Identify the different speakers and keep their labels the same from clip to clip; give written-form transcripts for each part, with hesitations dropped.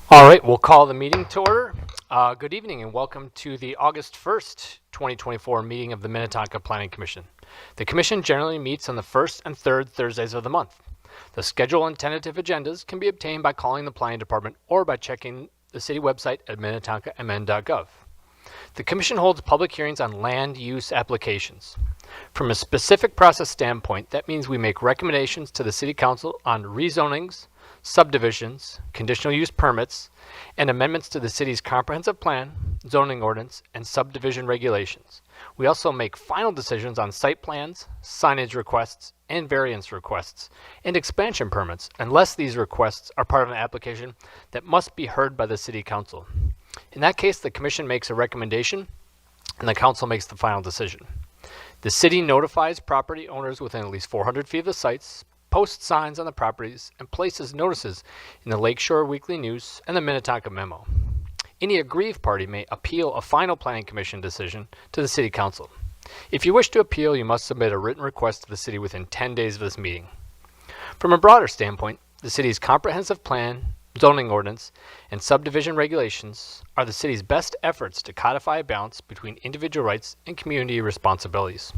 Speaker 1: All right, we'll call the meeting to order. Good evening and welcome to the August 1st, 2024 meeting of the Minnetonka Planning Commission. The Commission generally meets on the first and third Thursdays of the month. The schedule and tentative agendas can be obtained by calling the Planning Department or by checking the city website at minnetonkamn.gov. The Commission holds public hearings on land use applications. From a specific process standpoint, that means we make recommendations to the City Council on rezonings, subdivisions, conditional use permits, and amendments to the city's comprehensive plan, zoning ordinance, and subdivision regulations. We also make final decisions on site plans, signage requests, and variance requests, and expansion permits, unless these requests are part of an application that must be heard by the City Council. In that case, the Commission makes a recommendation, and the Council makes the final decision. The City notifies property owners within at least 400 feet of the sites, posts signs on the properties, and places notices in the Lakeshore Weekly News and the Minnetonka Memo. Any aggrieved party may appeal a final Planning Commission decision to the City Council. If you wish to appeal, you must submit a written request to the City within 10 days of this meeting. From a broader standpoint, the City's comprehensive plan, zoning ordinance, and subdivision regulations are the City's best efforts to codify a balance between individual rights and community responsibilities.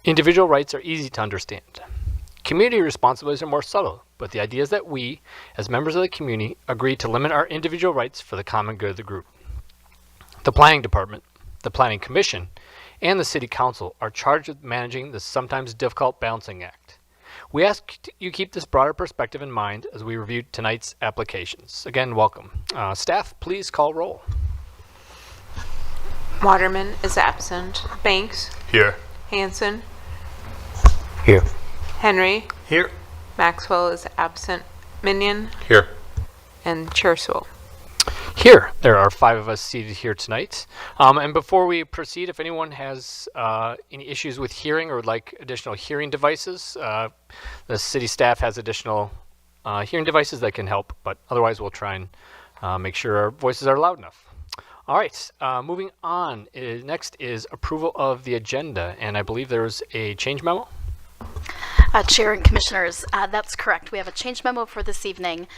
Speaker 1: Individual rights are easy to understand. Community responsibilities are more subtle, but the idea is that we, as members of the community, agree to limit our individual rights for the common good of the group. The Planning Department, the Planning Commission, and the City Council are charged with managing this sometimes difficult balancing act. We ask you keep this broader perspective in mind as we review tonight's applications. Again, welcome. Staff, please call roll.
Speaker 2: Waterman is absent. Banks.
Speaker 3: Here.
Speaker 2: Hanson.
Speaker 3: Here.
Speaker 2: Henry.
Speaker 3: Here.
Speaker 2: Maxwell is absent. Minion.
Speaker 3: Here.
Speaker 2: And Chair Sewell.
Speaker 1: Here, there are 5 of us seated here tonight. And before we proceed, if anyone has any issues with hearing or would like additional hearing devices, the city staff has additional hearing devices that can help, but otherwise we'll try and make sure our voices are loud enough. All right, moving on. Next is approval of the agenda, and I believe there's a change memo.
Speaker 4: Chair and Commissioners, that's correct. We have a change memo for this evening.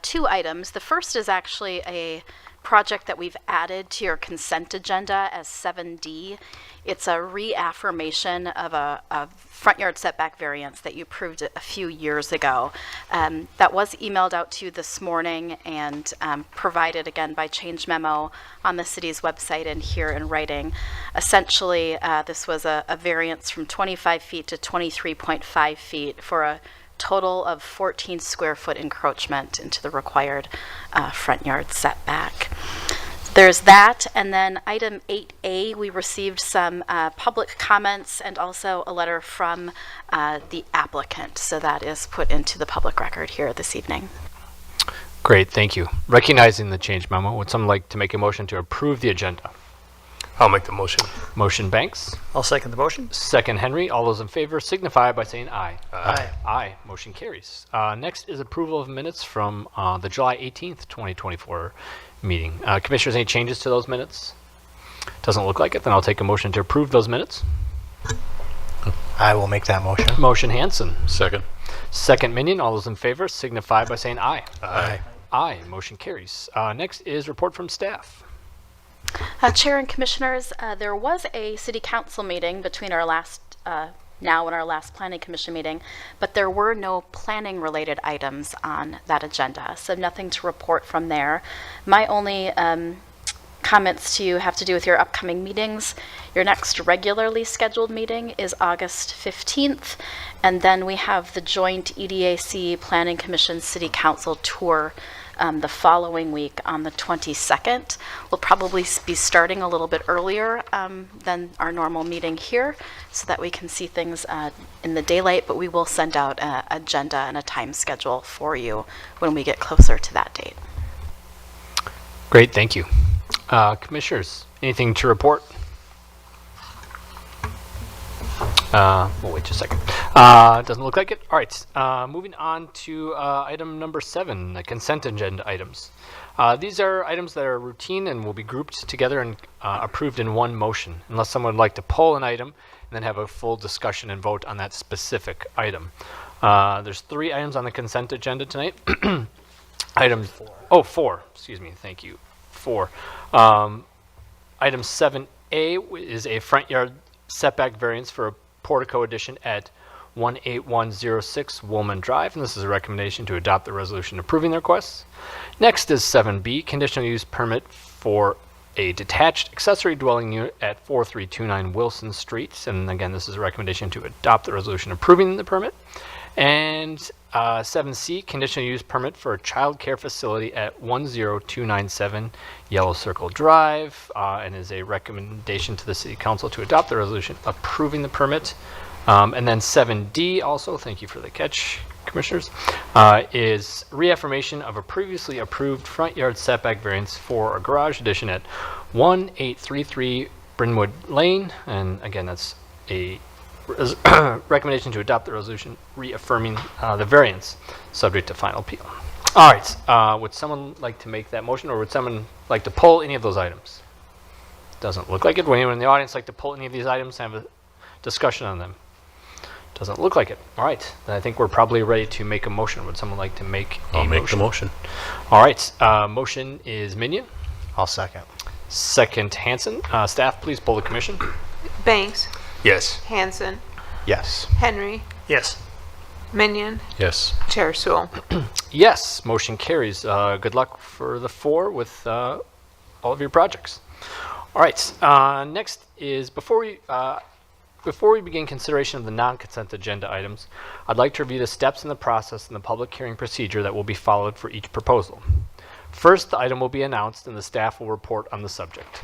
Speaker 4: 2 items. The first is actually a project that we've added to your consent agenda as 7D. It's a reaffirmation of a front yard setback variance that you approved a few years ago. That was emailed out to you this morning and provided again by change memo on the city's website and here in writing. Essentially, this was a variance from 25 feet to 23.5 feet for a total of 14 square foot encroachment into the required front yard setback. There's that, and then item 8A, we received some public comments and also a letter from the applicant. So that is put into the public record here this evening.
Speaker 1: Great, thank you. Recognizing the change memo, would someone like to make a motion to approve the agenda?
Speaker 3: I'll make the motion.
Speaker 1: Motion Banks.
Speaker 5: I'll second the motion.
Speaker 1: Second Henry. All those in favor signify by saying aye.
Speaker 3: Aye.
Speaker 1: Aye. Motion carries. Next is approval of minutes from the July 18th, 2024 meeting. Commissioners, any changes to those minutes? Doesn't look like it. Then I'll take a motion to approve those minutes.
Speaker 5: I will make that motion.
Speaker 1: Motion Hanson.
Speaker 3: Second.
Speaker 1: Second Minion. All those in favor signify by saying aye.
Speaker 3: Aye.
Speaker 1: Aye. Motion carries. Next is report from staff.
Speaker 4: Chair and Commissioners, there was a City Council meeting between our last now and our last Planning Commission meeting, but there were no planning related items on that agenda, so nothing to report from there. My only comments to you have to do with your upcoming meetings. Your next regularly scheduled meeting is August 15th, and then we have the joint EDAC Planning Commission City Council tour the following week on the 22nd. We'll probably be starting a little bit earlier than our normal meeting here so that we can see things in the daylight, but we will send out an agenda and a time schedule for you when we get closer to that date.
Speaker 1: Great, thank you. Commissioners, anything to report? We'll wait just a second. Doesn't look like it. All right, moving on to item number 7, the consent agenda items. These are items that are routine and will be grouped together and approved in one motion, unless someone would like to pull an item and then have a full discussion and vote on that specific item. There's 3 items on the consent agenda tonight. Items, four, excuse me, thank you, 4. Item 7A is a front yard setback variance for a portico addition at 18106 Woolman Drive, and this is a recommendation to adopt the resolution approving the request. Next is 7B, conditional use permit for a detached accessory dwelling unit at 4329 Wilson Street, and again, this is a recommendation to adopt the resolution approving the permit. And 7C, conditional use permit for a child care facility at 10297 Yellow Circle Drive, and is a recommendation to the City Council to adopt the resolution approving the permit. And then 7D also, thank you for the catch, Commissioners, is reaffirmation of a previously approved front yard setback variance for a garage addition at 1833 Brynwood Lane. And again, that's a recommendation to adopt the resolution reaffirming the variance subject to final appeal. All right, would someone like to make that motion, or would someone like to pull any of those items? Doesn't look like it. Would anyone in the audience like to pull any of these items and have a discussion on them? Doesn't look like it. All right, then I think we're probably ready to make a motion. Would someone like to make a
Speaker 3: I'll
Speaker 1: motion?
Speaker 3: make the motion.
Speaker 1: All right, motion is Minion.
Speaker 5: I'll second.
Speaker 1: Second, Hanson. Staff, please poll the commission.
Speaker 2: Banks,
Speaker 3: Yes.
Speaker 2: Hanson,
Speaker 5: Yes.
Speaker 2: Henry,
Speaker 5: Yes.
Speaker 2: Minion,
Speaker 3: Yes.
Speaker 2: Chair Sewell.
Speaker 1: Yes, motion carries. Good luck for the 4 with all of your projects. All right, next is before we begin consideration of the non-consent agenda items, I'd like to review the steps in the process and the public hearing procedure that will be followed for each proposal. First, the item will be announced and the staff will report on the subject.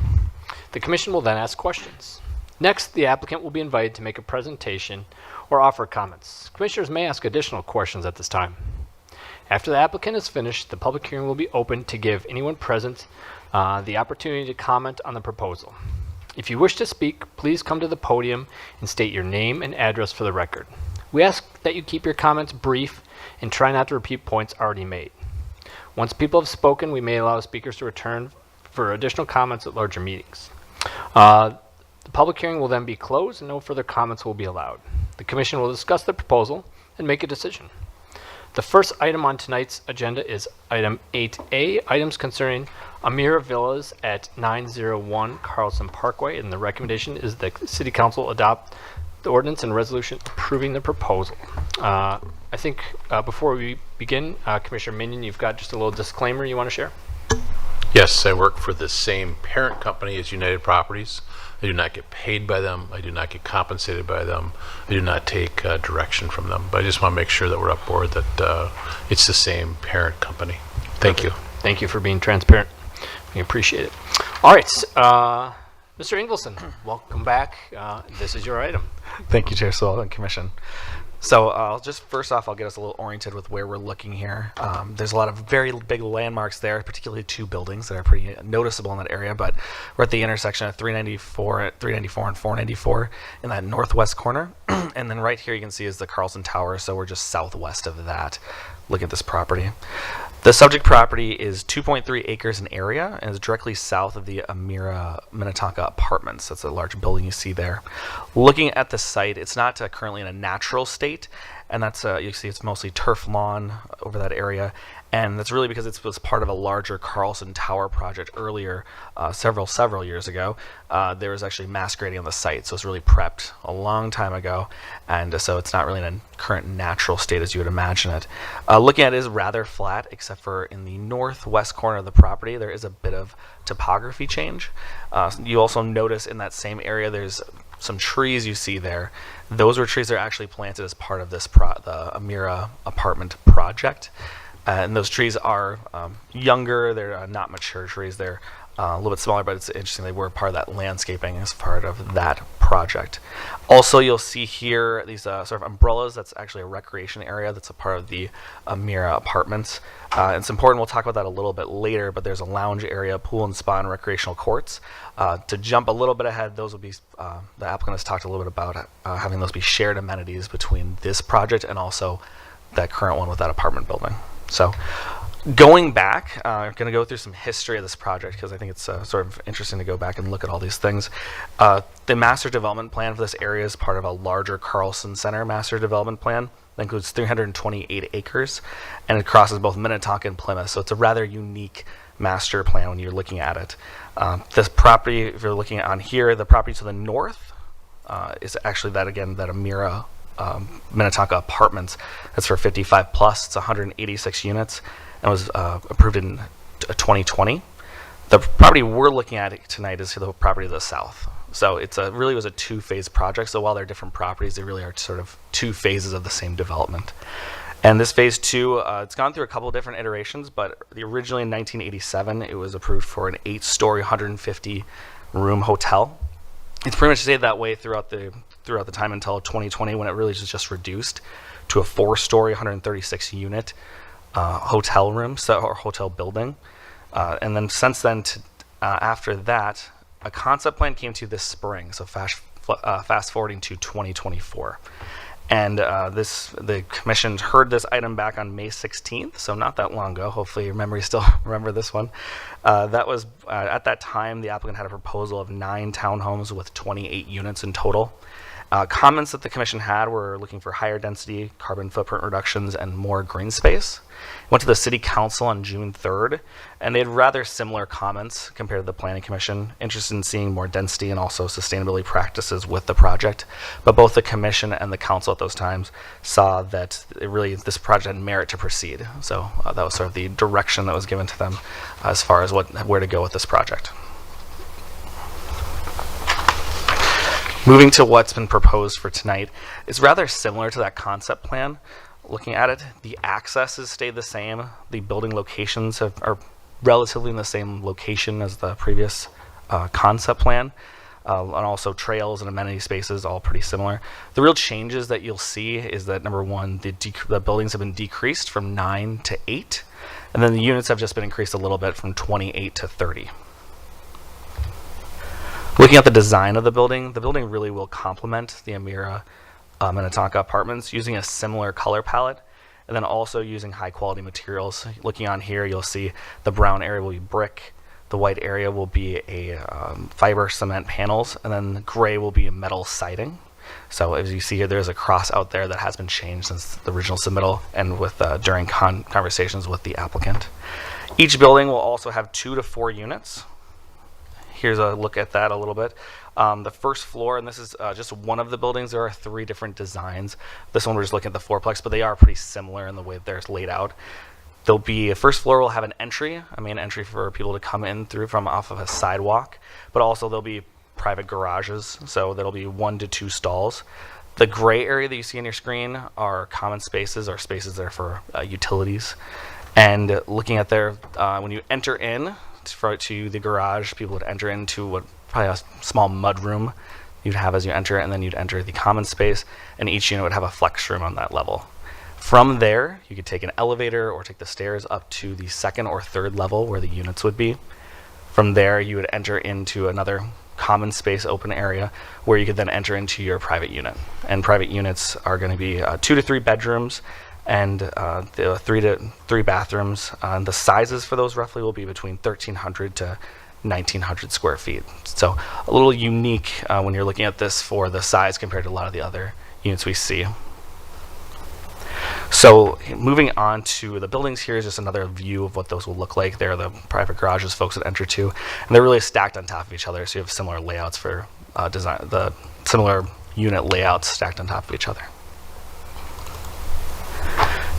Speaker 1: The commission will then ask questions. Next, the applicant will be invited to make a presentation or offer comments. Commissioners may ask additional questions at this time. After the applicant is finished, the public hearing will be open to give anyone present the opportunity to comment on the proposal. If you wish to speak, please come to the podium and state your name and address for the record. We ask that you keep your comments brief and try not to repeat points already made. Once people have spoken, we may allow speakers to return for additional comments at larger meetings. The public hearing will then be closed and no further comments will be allowed. The commission will discuss the proposal and make a decision. The first item on tonight's agenda is item 8A, items concerning Amira Villas at 901 Carlson Parkway, and the recommendation is that the City Council adopt the ordinance and resolution approving the proposal. I think before we begin, Commissioner Minion, you've got just a little disclaimer you want to share?
Speaker 6: Yes, I work for the same parent company as United Properties. I do not get paid by them. I do not get compensated by them. I do not take direction from them. But I just want to make sure that we're up board that it's the same parent company. Thank you.
Speaker 1: Thank you for being transparent. We appreciate it. All right, Mr. Ingleson, welcome back. This is your item.
Speaker 7: Thank you, Chair Sewell and Commission. So I'll just first off, I'll get us a little oriented with where we're looking here. There's a lot of very big landmarks there, particularly 2 buildings that are pretty noticeable in that area, but we're at the intersection of 394 and 494 in that northwest corner. And then right here you can see is the Carlson Tower, so we're just southwest of that. Look at this property. The subject property is 2.3 acres in area and is directly south of the Amira Minnetonka Apartments. That's a large building you see there. Looking at the site, it's not currently in a natural state, and that's you see it's mostly turf lawn over that area. And that's really because it was part of a larger Carlson Tower project earlier, several years ago. There was actually mass grading on the site, so it's really prepped a long time ago, and so it's not really in a current natural state as you would imagine it. Looking at it is rather flat, except for in the northwest corner of the property, there is a bit of topography change. You also notice in that same area there's some trees you see there. Those were trees that are actually planted as part of this the Amira apartment project. And those trees are younger, they're not mature trees, they're a little bit smaller, but it's interesting they were part of that landscaping as part of that project. Also, you'll see here these sort of umbrellas. That's actually a recreation area that's a part of the Amira apartments. It's important, we'll talk about that a little bit later, but there's a lounge area, pool and spa, and recreational courts. To jump a little bit ahead, those will be, the applicant has talked a little bit about having those be shared amenities between this project and also that current one with that apartment building. So going back, I'm going to go through some history of this project because I think it's sort of interesting to go back and look at all these things. The master development plan for this area is part of a larger Carlson Center master development plan. That includes 328 acres, and it crosses both Minnetonka and Plymouth. So it's a rather unique master plan when you're looking at it. This property, if you're looking on here, the property to the north is actually that Amira Minnetonka Apartments. That's for 55 plus. It's 186 units and was approved in 2020. The property we're looking at tonight is the property to the south. So it's really was a two-phase project. So while they're different properties, they really are sort of two phases of the same development. And this phase two, it's gone through a couple of different iterations, but originally in 1987, it was approved for an 8-story, 150-room hotel. It's pretty much stayed that way throughout the time until 2020, when it really was just reduced to a 4-story, 136-unit hotel room, or hotel building. And then since then, after that, a concept plan came to this spring, so fast forwarding to 2024. And the commission heard this item back on May 16th, so not that long ago. Hopefully your memory still remember this one. That was, at that time, the applicant had a proposal of 9 townhomes with 28 units in total. Comments that the commission had were looking for higher density, carbon footprint reductions, and more green space. Went to the city council on June 3rd, and they had rather similar comments compared to the planning commission, interested in seeing more density and also sustainability practices with the project. But both the commission and the council at those times saw that this project had merit to proceed. So that was sort of the direction that was given to them as far as where to go with this project. Moving to what's been proposed for tonight, it's rather similar to that concept plan. Looking at it, the accesses stay the same. The building locations are relatively in the same location as the previous concept plan. And also trails and amenity spaces, all pretty similar. The real changes that you'll see is that, number one, the buildings have been decreased from 9 to 8. And then the units have just been increased a little bit from 28 to 30. Looking at the design of the building really will complement the Amira Minnetonka Apartments using a similar color palette, and then also using high quality materials. Looking on here, you'll see the brown area will be brick, the white area will be a fiber cement panels, and then the gray will be a metal siding. So as you see here, there's a cross out there that has been changed since the original submittal and with during conversations with the applicant. Each building will also have 2 to 4 units. Here's a look at that a little bit. The first floor, and this is just one of the buildings, there are 3 different designs. This one we're just looking at the fourplex, but they are pretty similar in the way they're laid out. There'll be, a first floor will have an entry, a main entry for people to come in through from off of a sidewalk, but also there'll be private garages, so there'll be 1 to 2 stalls. The gray area that you see on your screen are common spaces, or spaces that are for utilities. And looking at there, when you enter in to the garage, people would enter into what probably a small mud room you'd have as you enter, and then you'd enter the common space, and each unit would have a flex room on that level. From there, you could take an elevator or take the stairs up to the 2nd or 3rd level where the units would be. From there, you would enter into another common space open area where you could then enter into your private unit. And private units are going to be 2 to 3 bedrooms and 3 to 3 bathrooms. The sizes for those roughly will be between 1,300 to 1,900 square feet. So a little unique when you're looking at this for the size compared to a lot of the other units we see. So moving on to the buildings, here is just another view of what those will look like. They're the private garages folks would enter to, and they're really stacked on top of each other, so you have similar layouts for design, the similar unit layouts stacked on top of each other.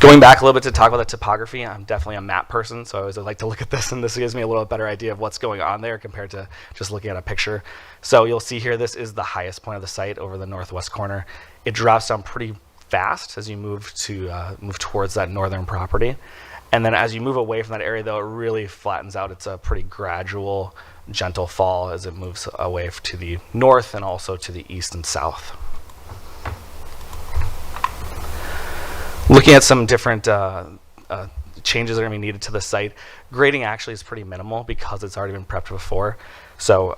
Speaker 7: Going back a little bit to talk about the topography, I'm definitely a map person, so I always like to look at this, and this gives me a little bit better idea of what's going on there compared to just looking at a picture. So you'll see here, this is the highest point of the site over the northwest corner. It drops down pretty fast as you move towards that northern property, and then as you move away from that area, though, it really flattens out. It's a pretty gradual, gentle fall as it moves away to the north and also to the east and south. Looking at some different changes that are going to be needed to the site, grading actually is pretty minimal because it's already been prepped before. So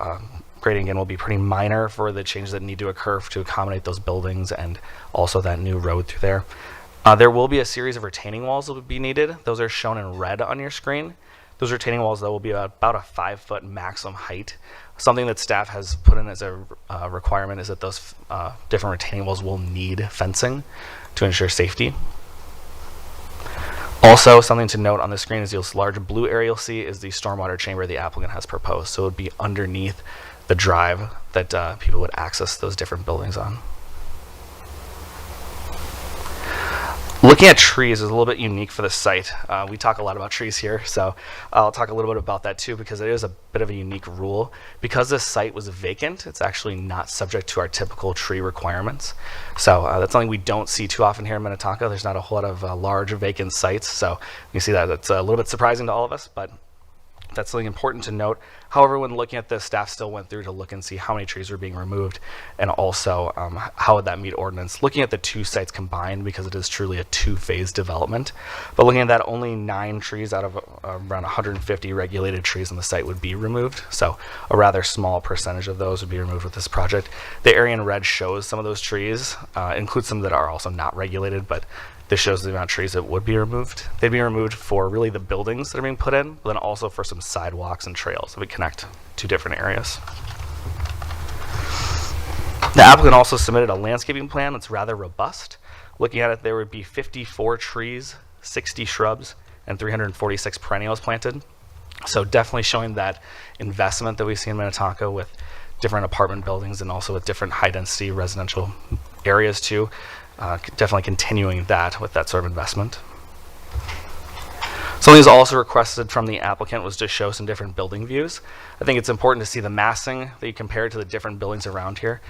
Speaker 7: grading again will be pretty minor for the changes that need to occur to accommodate those buildings and also that new road through there. There will be a series of retaining walls that will be needed. Those are shown in red on your screen. Those retaining walls, though, will be about a 5-foot maximum height. Something that staff has put in as a requirement is that those different retaining walls will need fencing to ensure safety. Also, something to note on the screen is this large blue area you'll see is the stormwater chamber the applicant has proposed. So it would be underneath the drive that people would access those different buildings on. Looking at trees is a little bit unique for the site. We talk a lot about trees here, so I'll talk a little bit about that too, because it is a bit of a unique rule. Because this site was vacant, it's actually not subject to our typical tree requirements. So that's something we don't see too often here in Minnetonka. There's not a whole lot of large vacant sites, so you see that it's a little bit surprising to all of us, but that's something important to note. However, when looking at this, staff still went through to look and see how many trees were being removed, and also how would that meet ordinance. Looking at the two sites combined, because it is truly a two-phase development, but looking at that, only 9 trees out of around 150 regulated trees on the site would be removed. So a rather small percentage of those would be removed with this project. The area in red shows some of those trees, includes some that are also not regulated, but this shows the amount of trees that would be removed. They'd be removed for really the buildings that are being put in, but then also for some sidewalks and trails that would connect to different areas. The applicant also submitted a landscaping plan that's rather robust. Looking at it, there would be 54 trees, 60 shrubs, and 346 perennials planted. So definitely showing that investment that we see in Minnetonka with different apartment buildings and also with different high-density residential areas too. Definitely continuing that with that sort of investment. Something that's also requested from the applicant was to show some different building views. I think it's important to see the massing that you compare to the different buildings around here.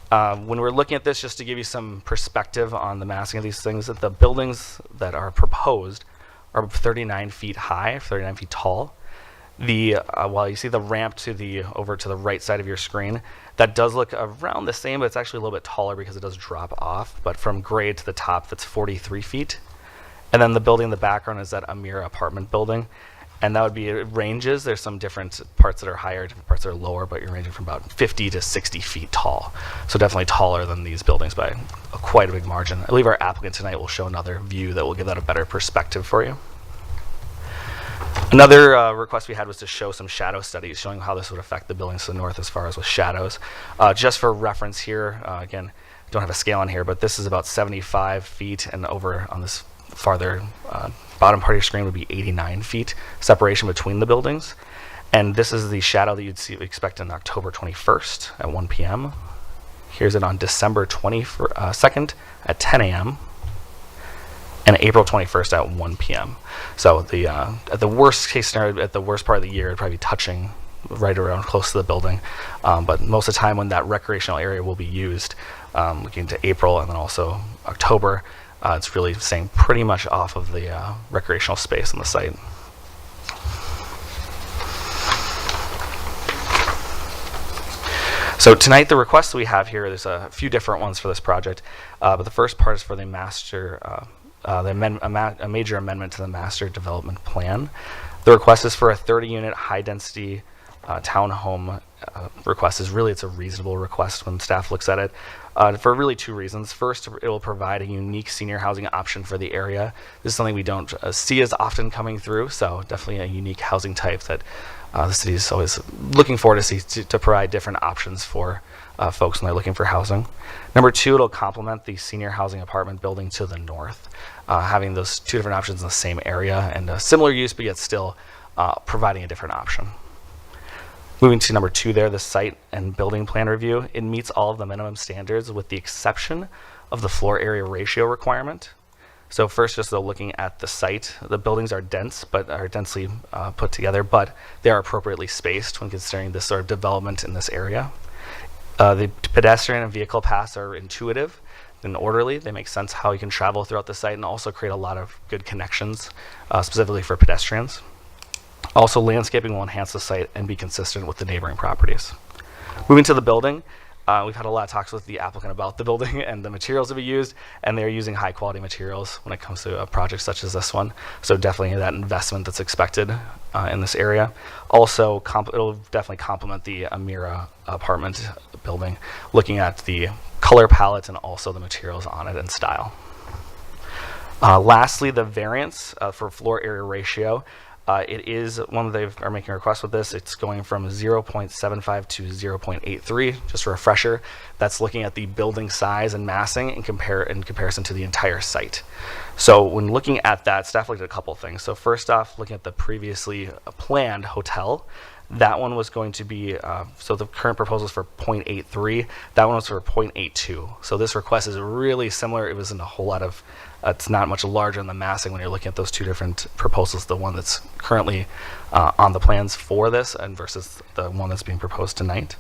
Speaker 7: When we're looking at this, just to give you some perspective on the massing of these things, that the buildings that are proposed are 39 feet high, 39 feet tall. While you see the ramp over to the right side of your screen, that does look around the same, but it's actually a little bit taller because it does drop off. But from grade to the top, that's 43 feet. And then the building in the background is that Amira apartment building. And that would be, it ranges. There's some different parts that are higher, different parts that are lower, but you're ranging from about 50 to 60 feet tall. So definitely taller than these buildings by quite a big margin. I believe our applicant tonight will show another view that will give that a better perspective for you. Another request we had was to show some shadow studies showing how this would affect the buildings to the north as far as with shadows. Just for reference here, again, don't have a scale on here, but this is about 75 feet, and over on this farther bottom part of your screen would be 89 feet separation between the buildings. And this is the shadow that you'd expect on October 21st at 1 p.m. Here's it on December 22nd at 10 a.m. and April 21st at 1 p.m. So at the worst case scenario, at the worst part of the year, it'd probably be touching right around close to the building. But most of the time when that recreational area will be used, looking into April and then also October, it's really staying pretty much off of the recreational space on the site. So tonight, the requests we have here, there's a few different ones for this project, but the first part is for the master, a major amendment to the master development plan. The request is for a 30-unit high-density townhome request. It's a reasonable request when staff looks at it, for really 2 reasons. First, it will provide a unique senior housing option for the area. This is something we don't see as often coming through, so definitely a unique housing type that the city is always looking forward to provide different options for folks when they're looking for housing. Number 2, it'll complement the senior housing apartment building to the north, having those 2 different options in the same area and a similar use, but yet still providing a different option. Moving to number 2 there, the site and building plan review. It meets all of the minimum standards with the exception of the floor area ratio requirement. So first, just looking at the site, the buildings are dense, but are densely put together, but they are appropriately spaced when considering this sort of development in this area. The pedestrian and vehicle paths are intuitive and orderly. They make sense how you can travel throughout the site and also create a lot of good connections, specifically for pedestrians. Also, landscaping will enhance the site and be consistent with the neighboring properties. Moving to the building, we've had a lot of talks with the applicant about the building and the materials that we used, and they're using high quality materials when it comes to a project such as this one. So definitely that investment that's expected in this area. Also, it'll definitely complement the Amira apartment building, looking at the color palette and also the materials on it and style. Lastly, the variance for floor area ratio. It is one that they are making a request with this. It's going from 0.75 to 0.83. Just a refresher, that's looking at the building size and massing in comparison to the entire site. So when looking at that, staff looked at a couple of things. So first off, looking at the previously planned hotel, that one was going to be, so the current proposal is for 0.83. That one was for 0.82. So this request is really similar. It wasn't a whole lot of, it's not much larger in the massing when you're looking at those two different proposals, the one that's currently on the plans for this and versus the one that's being proposed tonight.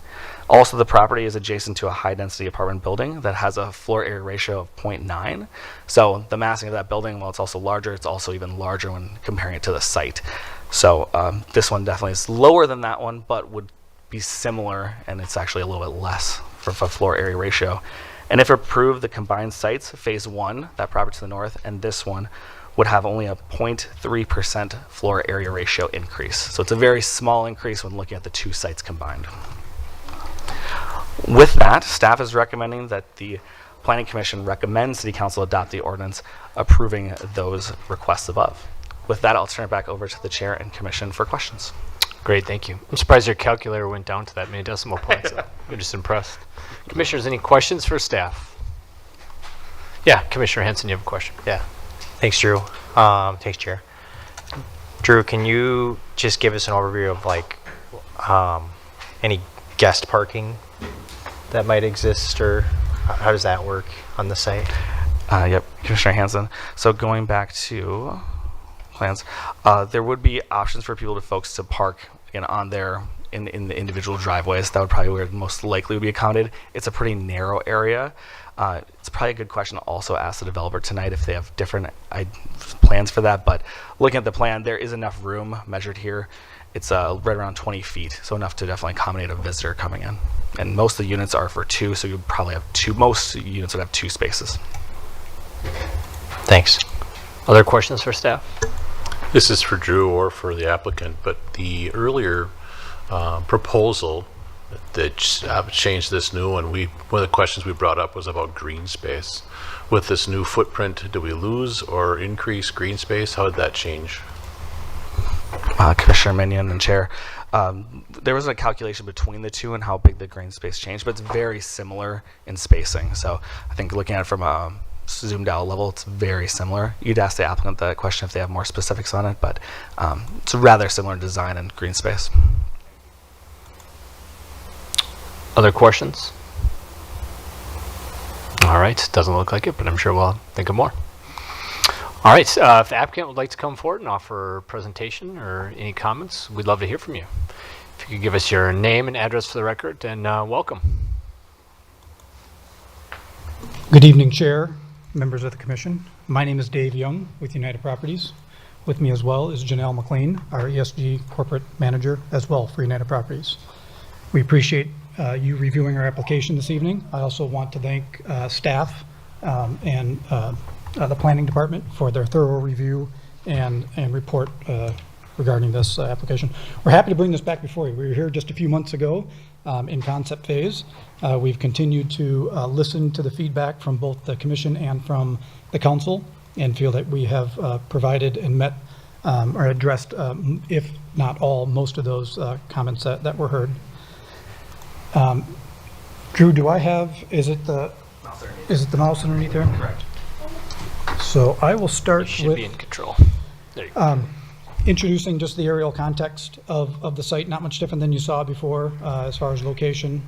Speaker 7: Also, the property is adjacent to a high-density apartment building that has a floor area ratio of 0.9. So the massing of that building, while it's also larger, it's also even larger when comparing it to the site. So this one definitely is lower than that one, but would be similar, and it's actually a little bit less for floor area ratio. And if approved, the combined sites, phase 1, that property to the north, and this one, would have only a 0.3% floor area ratio increase. So it's a very small increase when looking at the two sites combined. With that, staff is recommending that the Planning Commission recommend City Council adopt the ordinance approving those requests above. With that, I'll turn it back over to the Chair and Commission for questions.
Speaker 1: Great, thank you. I'm surprised your calculator went down to that many decimal points. I'm just impressed. Commissioners, any questions for staff? Yeah, Commissioner Henson, you have a question.
Speaker 5: Yeah. Thanks, Drew. Thanks, Chair. Drew, can you just give us an overview of like any guest parking that might exist, or how does that work on the site?
Speaker 7: Yep, Commissioner Hanson. So going back to plans, there would be options for folks to park on their in the individual driveways. That would probably where it most likely would be accommodated. It's a pretty narrow area. It's probably a good question to also ask the developer tonight if they have different plans for that. But looking at the plan, there is enough room measured here. It's right around 20 feet, so enough to definitely accommodate a visitor coming in. And most of the units are for 2, so you'd probably have 2. Most units would have 2 spaces.
Speaker 5: Thanks.
Speaker 1: Other questions for staff?
Speaker 6: This is for Drew or for the applicant, but the earlier proposal that changed this new one, one of the questions we brought up was about green space. With this new footprint, do we lose or increase green space? How did that change?
Speaker 7: Commissioner Minion and Chair, there was a calculation between the two and how big the green space changed, but it's very similar in spacing. So I think looking at it from a zoomed out level, it's very similar. You'd ask the applicant that question if they have more specifics on it, but it's a rather similar design and green space.
Speaker 1: Other questions? All right, doesn't look like it, but I'm sure we'll think of more. All right, if the applicant would like to come forward and offer a presentation or any comments, we'd love to hear from you. If you could give us your name and address for the record, and welcome.
Speaker 8: Good evening, Chair, members of the Commission. My name is Dave Young with United Properties. With me as well is Janelle McLean, our ESG Corporate Manager as well for United Properties. We appreciate you reviewing our application this evening. I also want to thank staff and the Planning Department for their thorough review and report regarding this application. We're happy to bring this back before you. We were here just a few months ago in concept phase. We've continued to listen to the feedback from both the Commission and from the Council and feel that we have provided and met or addressed, if not all, most of those comments that were heard. Drew, do I have, is it the mouse underneath there?
Speaker 7: Correct.
Speaker 8: So I will start
Speaker 1: You should
Speaker 8: with
Speaker 1: be in control. There you go.
Speaker 8: introducing just the aerial context of the site, not much different than you saw before as far as location.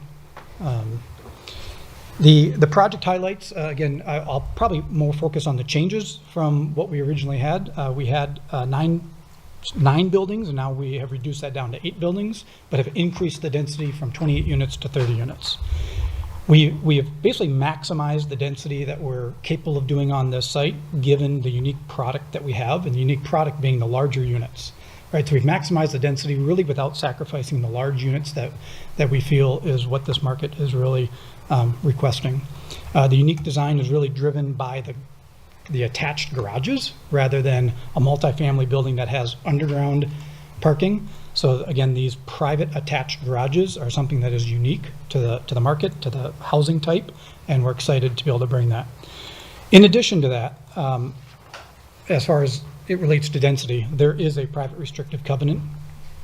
Speaker 8: The project highlights, again, I'll probably more focus on the changes from what we originally had. We had nine buildings, and now we have reduced that down to 8 buildings, but have increased the density from 28 units to 30 units. We have basically maximized the density that we're capable of doing on this site, given the unique product that we have, and the unique product being the larger units. Right, so we've maximized the density really without sacrificing the large units that we feel is what this market is really requesting. The unique design is really driven by the attached garages rather than a multifamily building that has underground parking. So again, these private attached garages are something that is unique to the market, to the housing type, and we're excited to be able to bring that. In addition to that, as far as it relates to density. There is a private restrictive covenant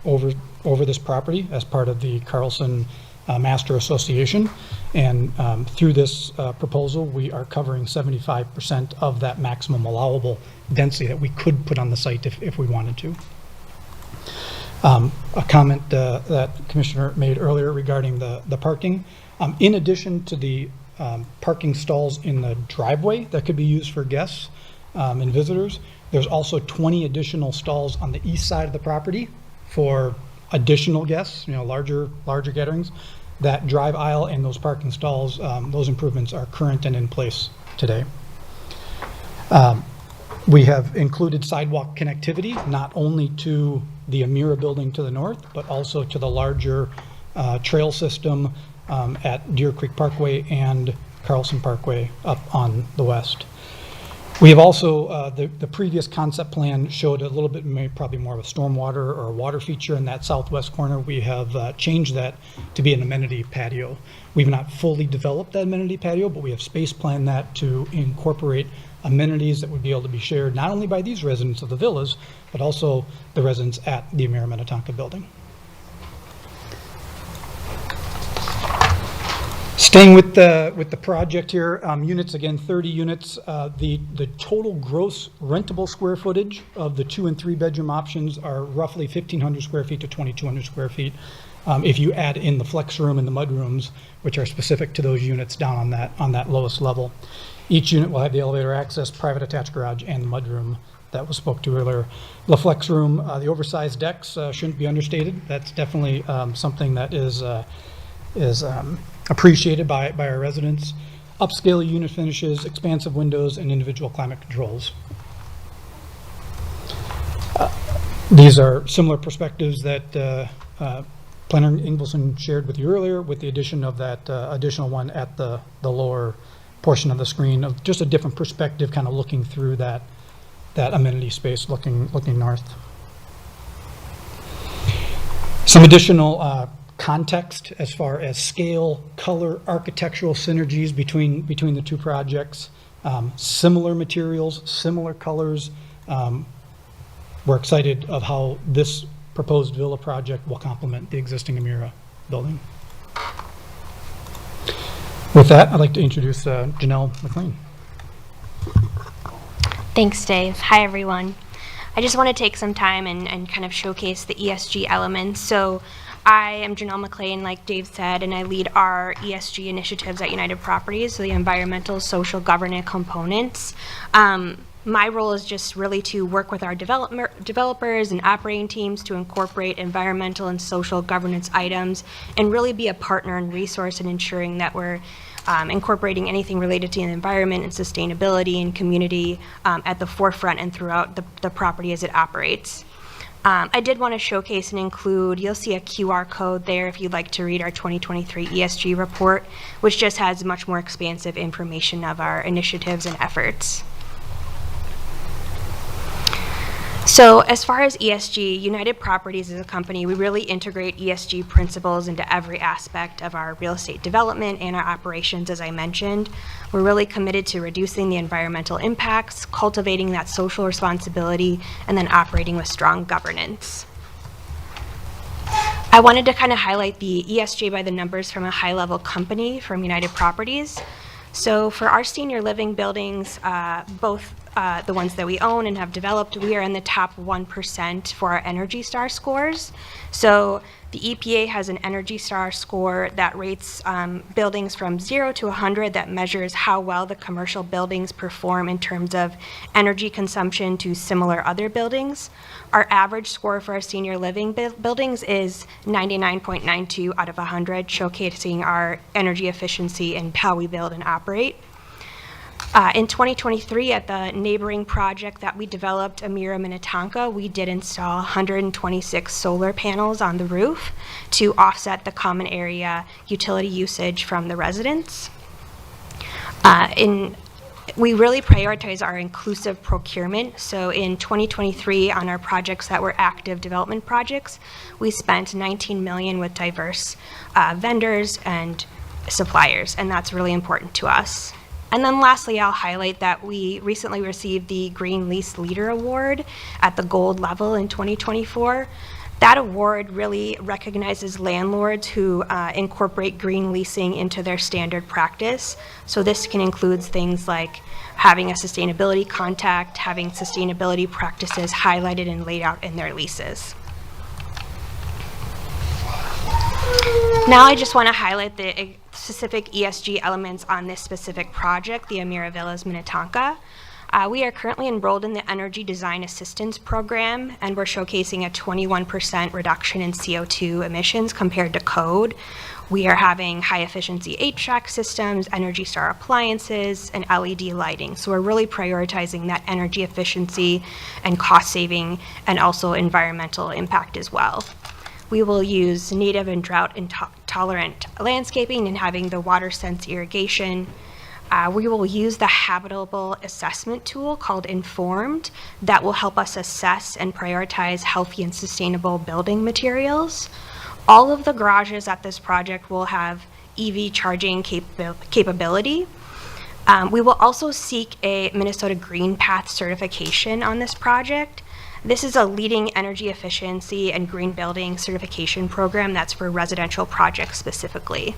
Speaker 8: over this property as part of the Carlson Master Association. And through this proposal, we are covering 75% of that maximum allowable density that we could put on the site if we wanted to. A comment that the Commissioner made earlier regarding the parking. In addition to the parking stalls in the driveway that could be used for guests and visitors, there's also 20 additional stalls on the east side of the property for additional guests, larger gatherings. That drive aisle and those parking stalls, those improvements are current and in place today. We have included sidewalk connectivity, not only to the Emira building to the north, but also to the larger trail system at Deer Creek Parkway and Carlson Parkway up on the west. We have also, the previous concept plan showed a little bit, probably more of a stormwater or a water feature in that southwest corner. We have changed that to be an amenity patio. We've not fully developed that amenity patio, but we have space planned that to incorporate amenities that would be able to be shared not only by these residents of the villas, but also the residents at the Emira Minnetonka building. Staying with the project here, units, again, 30 units. The total gross rentable square footage of the 2 and 3 bedroom options are roughly 1,500 square feet to 2,200 square feet. If you add in the flex room and the mud rooms, which are specific to those units down on that lowest level. Each unit will have the elevator access, private attached garage, and the mud room that was spoke to earlier. The flex room, the oversized decks shouldn't be understated. That's definitely something that is appreciated by our residents. Upscale unit finishes, expansive windows, and individual climate controls. These are similar perspectives that Planner Ingvelson shared with you earlier, with the addition of that additional one at the lower portion of the screen, of just a different perspective, kind of looking through that amenity space, looking north. Some additional context as far as scale, color, architectural synergies between the two projects. Similar materials, similar colors. We're excited of how this proposed villa project will complement the existing Emira building. With that, I'd like to introduce Janelle McLean.
Speaker 9: Thanks, Dave. Hi, everyone. I just want to take some time and kind of showcase the ESG elements. So I am Janelle McLean, like Dave said, and I lead our ESG initiatives at United Properties, so the environmental, social, governance components. My role is just really to work with our developers and operating teams to incorporate environmental and social governance items and really be a partner and resource in ensuring that we're incorporating anything related to the environment and sustainability and community at the forefront and throughout the property as it operates. I did want to showcase and include, you'll see a QR code there if you'd like to read our 2023 ESG report, which just has much more expansive information of our initiatives and efforts. So as far as ESG, United Properties as a company, we really integrate ESG principles into every aspect of our real estate development and our operations, as I mentioned. We're really committed to reducing the environmental impacts, cultivating that social responsibility, and then operating with strong governance. I wanted to kind of highlight the ESG by the numbers from a high-level company from United Properties. So for our senior living buildings, both the ones that we own and have developed, we are in the top 1% for our Energy Star scores. So the EPA has an Energy Star score that rates buildings from 0 to 100 that measures how well the commercial buildings perform in terms of energy consumption to similar other buildings. Our average score for our senior living buildings is 99.92 out of 100, showcasing our energy efficiency and how we build and operate. In 2023, at the neighboring project that we developed, Emira Minnetonka, we did install 126 solar panels on the roof to offset the common area utility usage from the residents. We really prioritize our inclusive procurement. So in 2023, on our projects that were active development projects, we spent $19 million with diverse vendors and suppliers, and that's really important to us. And then lastly, I'll highlight that we recently received the Green Lease Leader Award at the gold level in 2024. That award really recognizes landlords who incorporate green leasing into their standard practice. So this can include things like having a sustainability contact, having sustainability practices highlighted and laid out in their leases. Now I just want to highlight the specific ESG elements on this specific project, the Amira Villas Minnetonka. We are currently enrolled in the Energy Design Assistance Program, and we're showcasing a 21% reduction in CO2 emissions compared to code. We are having high-efficiency HVAC systems, Energy Star appliances, and LED lighting. So we're really prioritizing that energy efficiency and cost saving and also environmental impact as well. We will use native and drought tolerant landscaping and having the water sense irrigation. We will use the habitable assessment tool called Informed that will help us assess and prioritize healthy and sustainable building materials. All of the garages at this project will have EV charging capability. We will also seek a Minnesota Green Path certification on this project. This is a leading energy efficiency and green building certification program that's for residential projects specifically.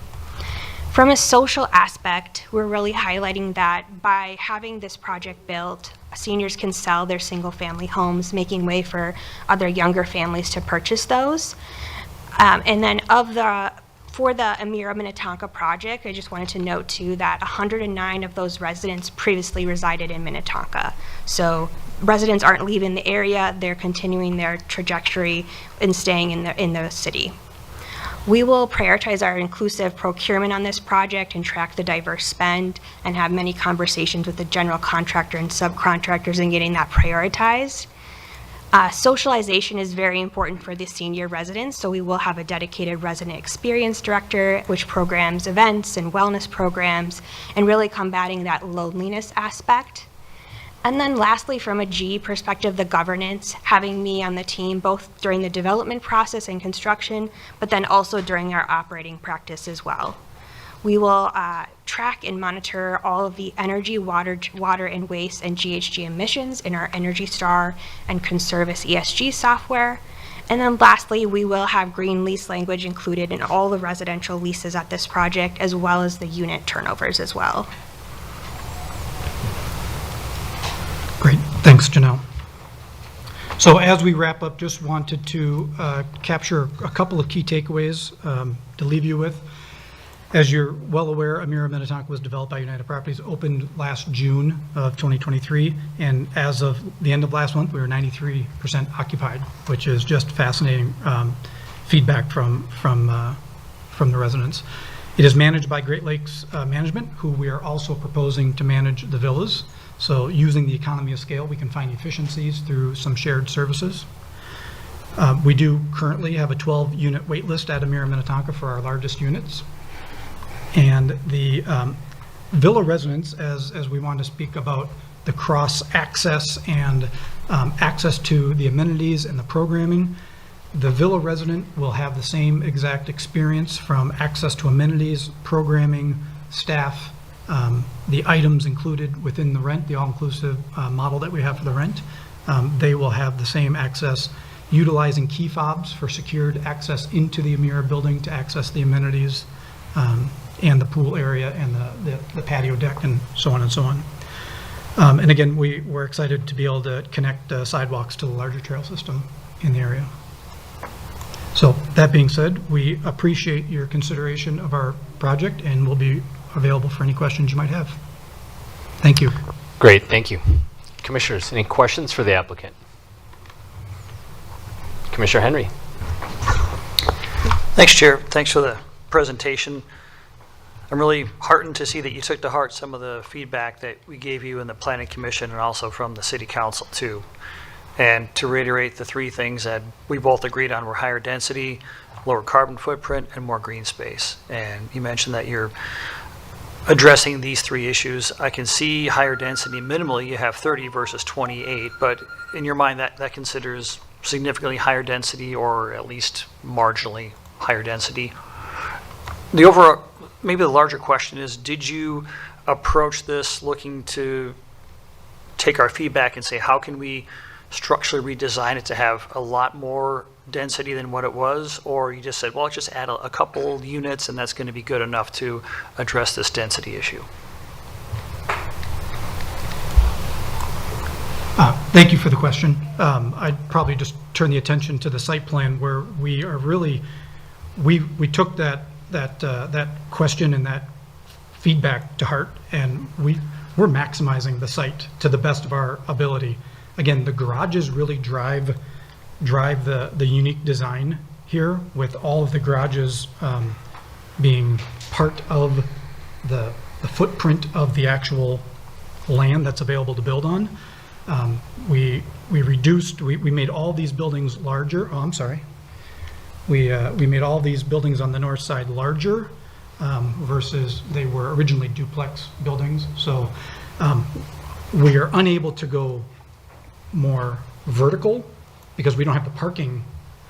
Speaker 9: From a social aspect, we're really highlighting that by having this project built, seniors can sell their single-family homes, making way for other younger families to purchase those. And then for the Amira Minnetonka project, I just wanted to note too that 109 of those residents previously resided in Minnetonka. So residents aren't leaving the area, they're continuing their trajectory and staying in the city. We will prioritize our inclusive procurement on this project and track the diverse spend and have many conversations with the general contractor and subcontractors in getting that prioritized. Socialization is very important for the senior residents, so we will have a dedicated resident experience director, which programs events and wellness programs, and really combating that loneliness aspect. And then lastly, from a G perspective, the governance, having me on the team both during the development process and construction, but then also during our operating practice as well. We will track and monitor all of the energy, water and waste and GHG emissions in our Energy Star and Conservice ESG software. And then lastly, we will have green lease language included in all the residential leases at this project, as well as the unit turnovers as well.
Speaker 8: Great, thanks, Janelle. So as we wrap up, just wanted to capture a couple of key takeaways to leave you with. As you're well aware, Amira Minnetonka was developed by United Properties, opened last June of 2023, and as of the end of last month, we were 93% occupied, which is just fascinating feedback from the residents. It is managed by Great Lakes Management, who we are also proposing to manage the villas. So using the economy of scale, we can find efficiencies through some shared services. We do currently have a 12-unit wait list at Amira Minnetonka for our largest units. And the villa residents, as we want to speak about the cross-access and access to the amenities and the programming, the villa resident will have the same exact experience from access to amenities, programming, staff, the items included within the rent, the all-inclusive model that we have for the rent. They will have the same access utilizing key fobs for secured access into the Amira building to access the amenities and the pool area and the patio deck and so on and so on. And again, we're excited to be able to connect sidewalks to the larger trail system in the area. So that being said, we appreciate your consideration of our project and we'll be available for any questions you might have. Thank you.
Speaker 1: Great, thank you. Commissioners, any questions for the applicant? Commissioner Henry.
Speaker 10: Thanks, Chair. Thanks for the presentation. I'm really heartened to see that you took to heart some of the feedback that we gave you in the Planning Commission and also from the City Council too. And to reiterate, the three things that we both agreed on were higher density, lower carbon footprint, and more green space. And you mentioned that you're addressing these three issues. I can see higher density. Minimally, you have 30 versus 28, but in your mind, that considers significantly higher density or at least marginally higher density. The overall, maybe the larger question is, did you approach this looking to take our feedback and say, how can we structurally redesign it to have a lot more density than what it was? Or you just said, well, let's just add a couple units and that's going to be good enough to address this density issue?
Speaker 8: Thank you for the question. I'd probably just turn the attention to the site plan where we are really, we took that question and that feedback to heart, and we're maximizing the site to the best of our ability. Again, the garages really drive the unique design here, with all of the garages being part of the footprint of the actual land that's available to build on. We made all these buildings larger. Oh, I'm sorry. We made all these buildings on the north side larger versus they were originally duplex buildings. So we are unable to go more vertical because we don't have the parking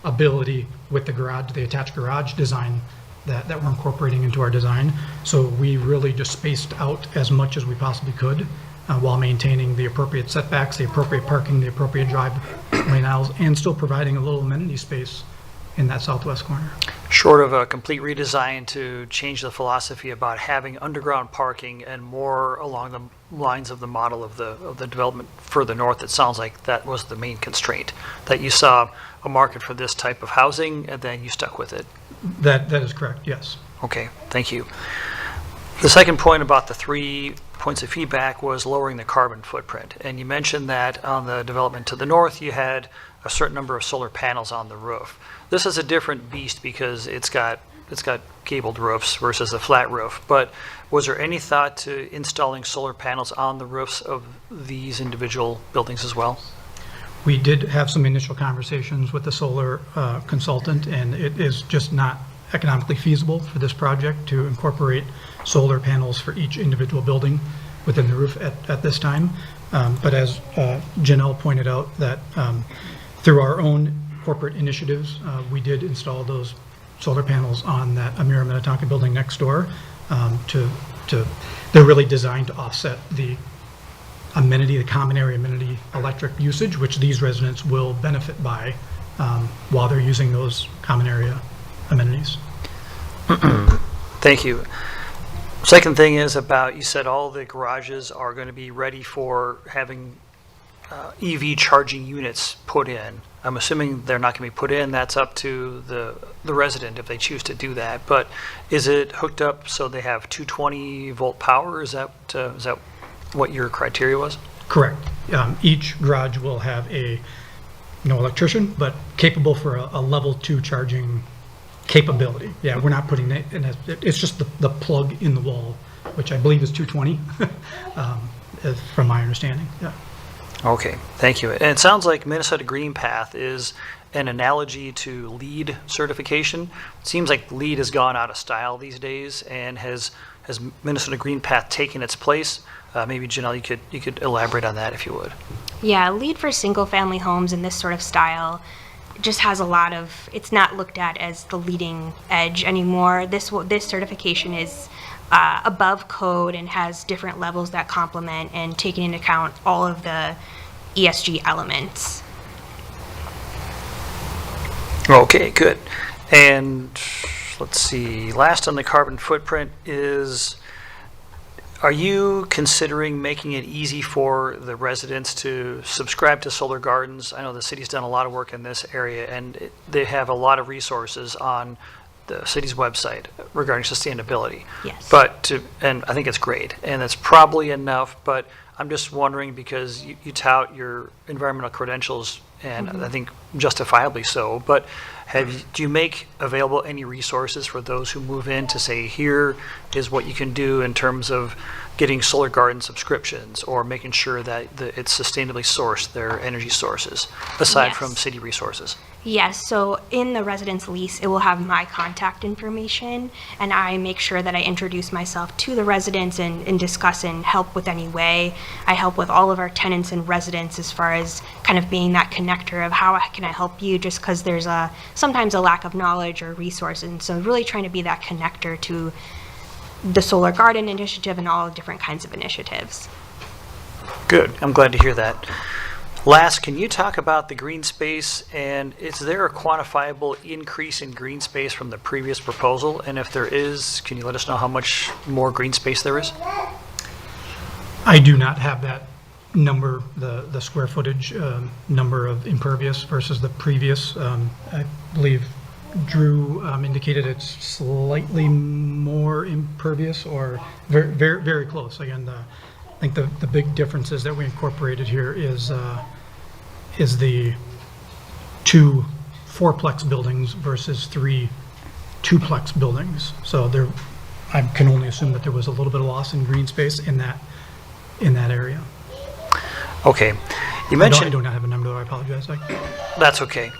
Speaker 8: ability with the garage, the attached garage design that we're incorporating into our design. So we really just spaced out as much as we possibly could while maintaining the appropriate setbacks, the appropriate parking, the appropriate drive lane aisles, and still providing a little amenity space in that southwest corner.
Speaker 10: Short of a complete redesign to change the philosophy about having underground parking and more along the lines of the model of the development further north, it sounds like that was the main constraint, that you saw a market for this type of housing and then you stuck with it.
Speaker 8: That is correct, yes.
Speaker 10: Okay, thank you. The second point about the 3 points of feedback was lowering the carbon footprint. And you mentioned that on the development to the north, you had a certain number of solar panels on the roof. This is a different beast because it's got gabled roofs versus a flat roof. But was there any thought to installing solar panels on the roofs of these individual buildings as well?
Speaker 8: We did have some initial conversations with the solar consultant, and it is just not economically feasible for this project to incorporate solar panels for each individual building within the roof at this time. But as Janelle pointed out, that through our own corporate initiatives, we did install those solar panels on that Amira Minnetonka building next door. They're really designed to offset the amenity, the common area amenity electric usage, which these residents will benefit by while they're using those common area amenities.
Speaker 10: Thank you. Second thing is about, you said all the garages are going to be ready for having EV charging units put in. I'm assuming they're not going to be put in. That's up to the resident if they choose to do that. But is it hooked up so they have 220 volt power? Is that what your criteria was?
Speaker 8: Correct. Each garage will have no electrician, but capable for a level 2 charging capability. Yeah, we're not putting it in. It's just the plug in the wall, which I believe is 220, from my understanding. Yeah.
Speaker 10: Okay, thank you. And it sounds like Minnesota Green Path is an analogy to LEED certification. It seems like LEED has gone out of style these days, and has Minnesota Green Path taken its place? Maybe Janelle, you could elaborate on that if you would.
Speaker 9: Yeah, LEED for single-family homes in this sort of style just has a lot of, it's not looked at as the leading edge anymore. This certification is above code and has different levels that complement and taking into account all of the ESG elements.
Speaker 10: Okay, good. And let's see, last on the carbon footprint is, are you considering making it easy for the residents to subscribe to Solar Gardens? I know the city's done a lot of work in this area, and they have a lot of resources on the city's website regarding sustainability.
Speaker 9: Yes.
Speaker 10: And I think it's great, and it's probably enough, but I'm just wondering, because you tout your environmental credentials, and I think justifiably so, but do you make available any resources for those who move in to say, here is what you can do in terms of getting Solar Garden subscriptions, or making sure that it's sustainably sourced, their energy sources, aside from city resources?
Speaker 9: Yes, so in the residence lease, it will have my contact information, and I make sure that I introduce myself to the residents and discuss and help with any way. I help with all of our tenants and residents as far as kind of being that connector of how can I help you, just because there's sometimes a lack of knowledge or resources, and so really trying to be that connector to the Solar Garden Initiative and all different kinds of initiatives.
Speaker 10: Good. I'm glad to hear that. Last, can you talk about the green space, and is there a quantifiable increase in green space from the previous proposal? And if there is, can you let us know how much more green space there is?
Speaker 8: I do not have that number, the square footage number of impervious versus the previous. I believe Drew indicated it's slightly more impervious or very, very, very close. Again, I think the big differences that we incorporated here is the 2 4-plex buildings versus 3 2-plex buildings. So there, I can only assume that there was a little bit of loss in green space in that area.
Speaker 10: Okay. You
Speaker 8: I
Speaker 10: mentioned...
Speaker 8: do not have a number, though. I apologize.
Speaker 10: That's okay.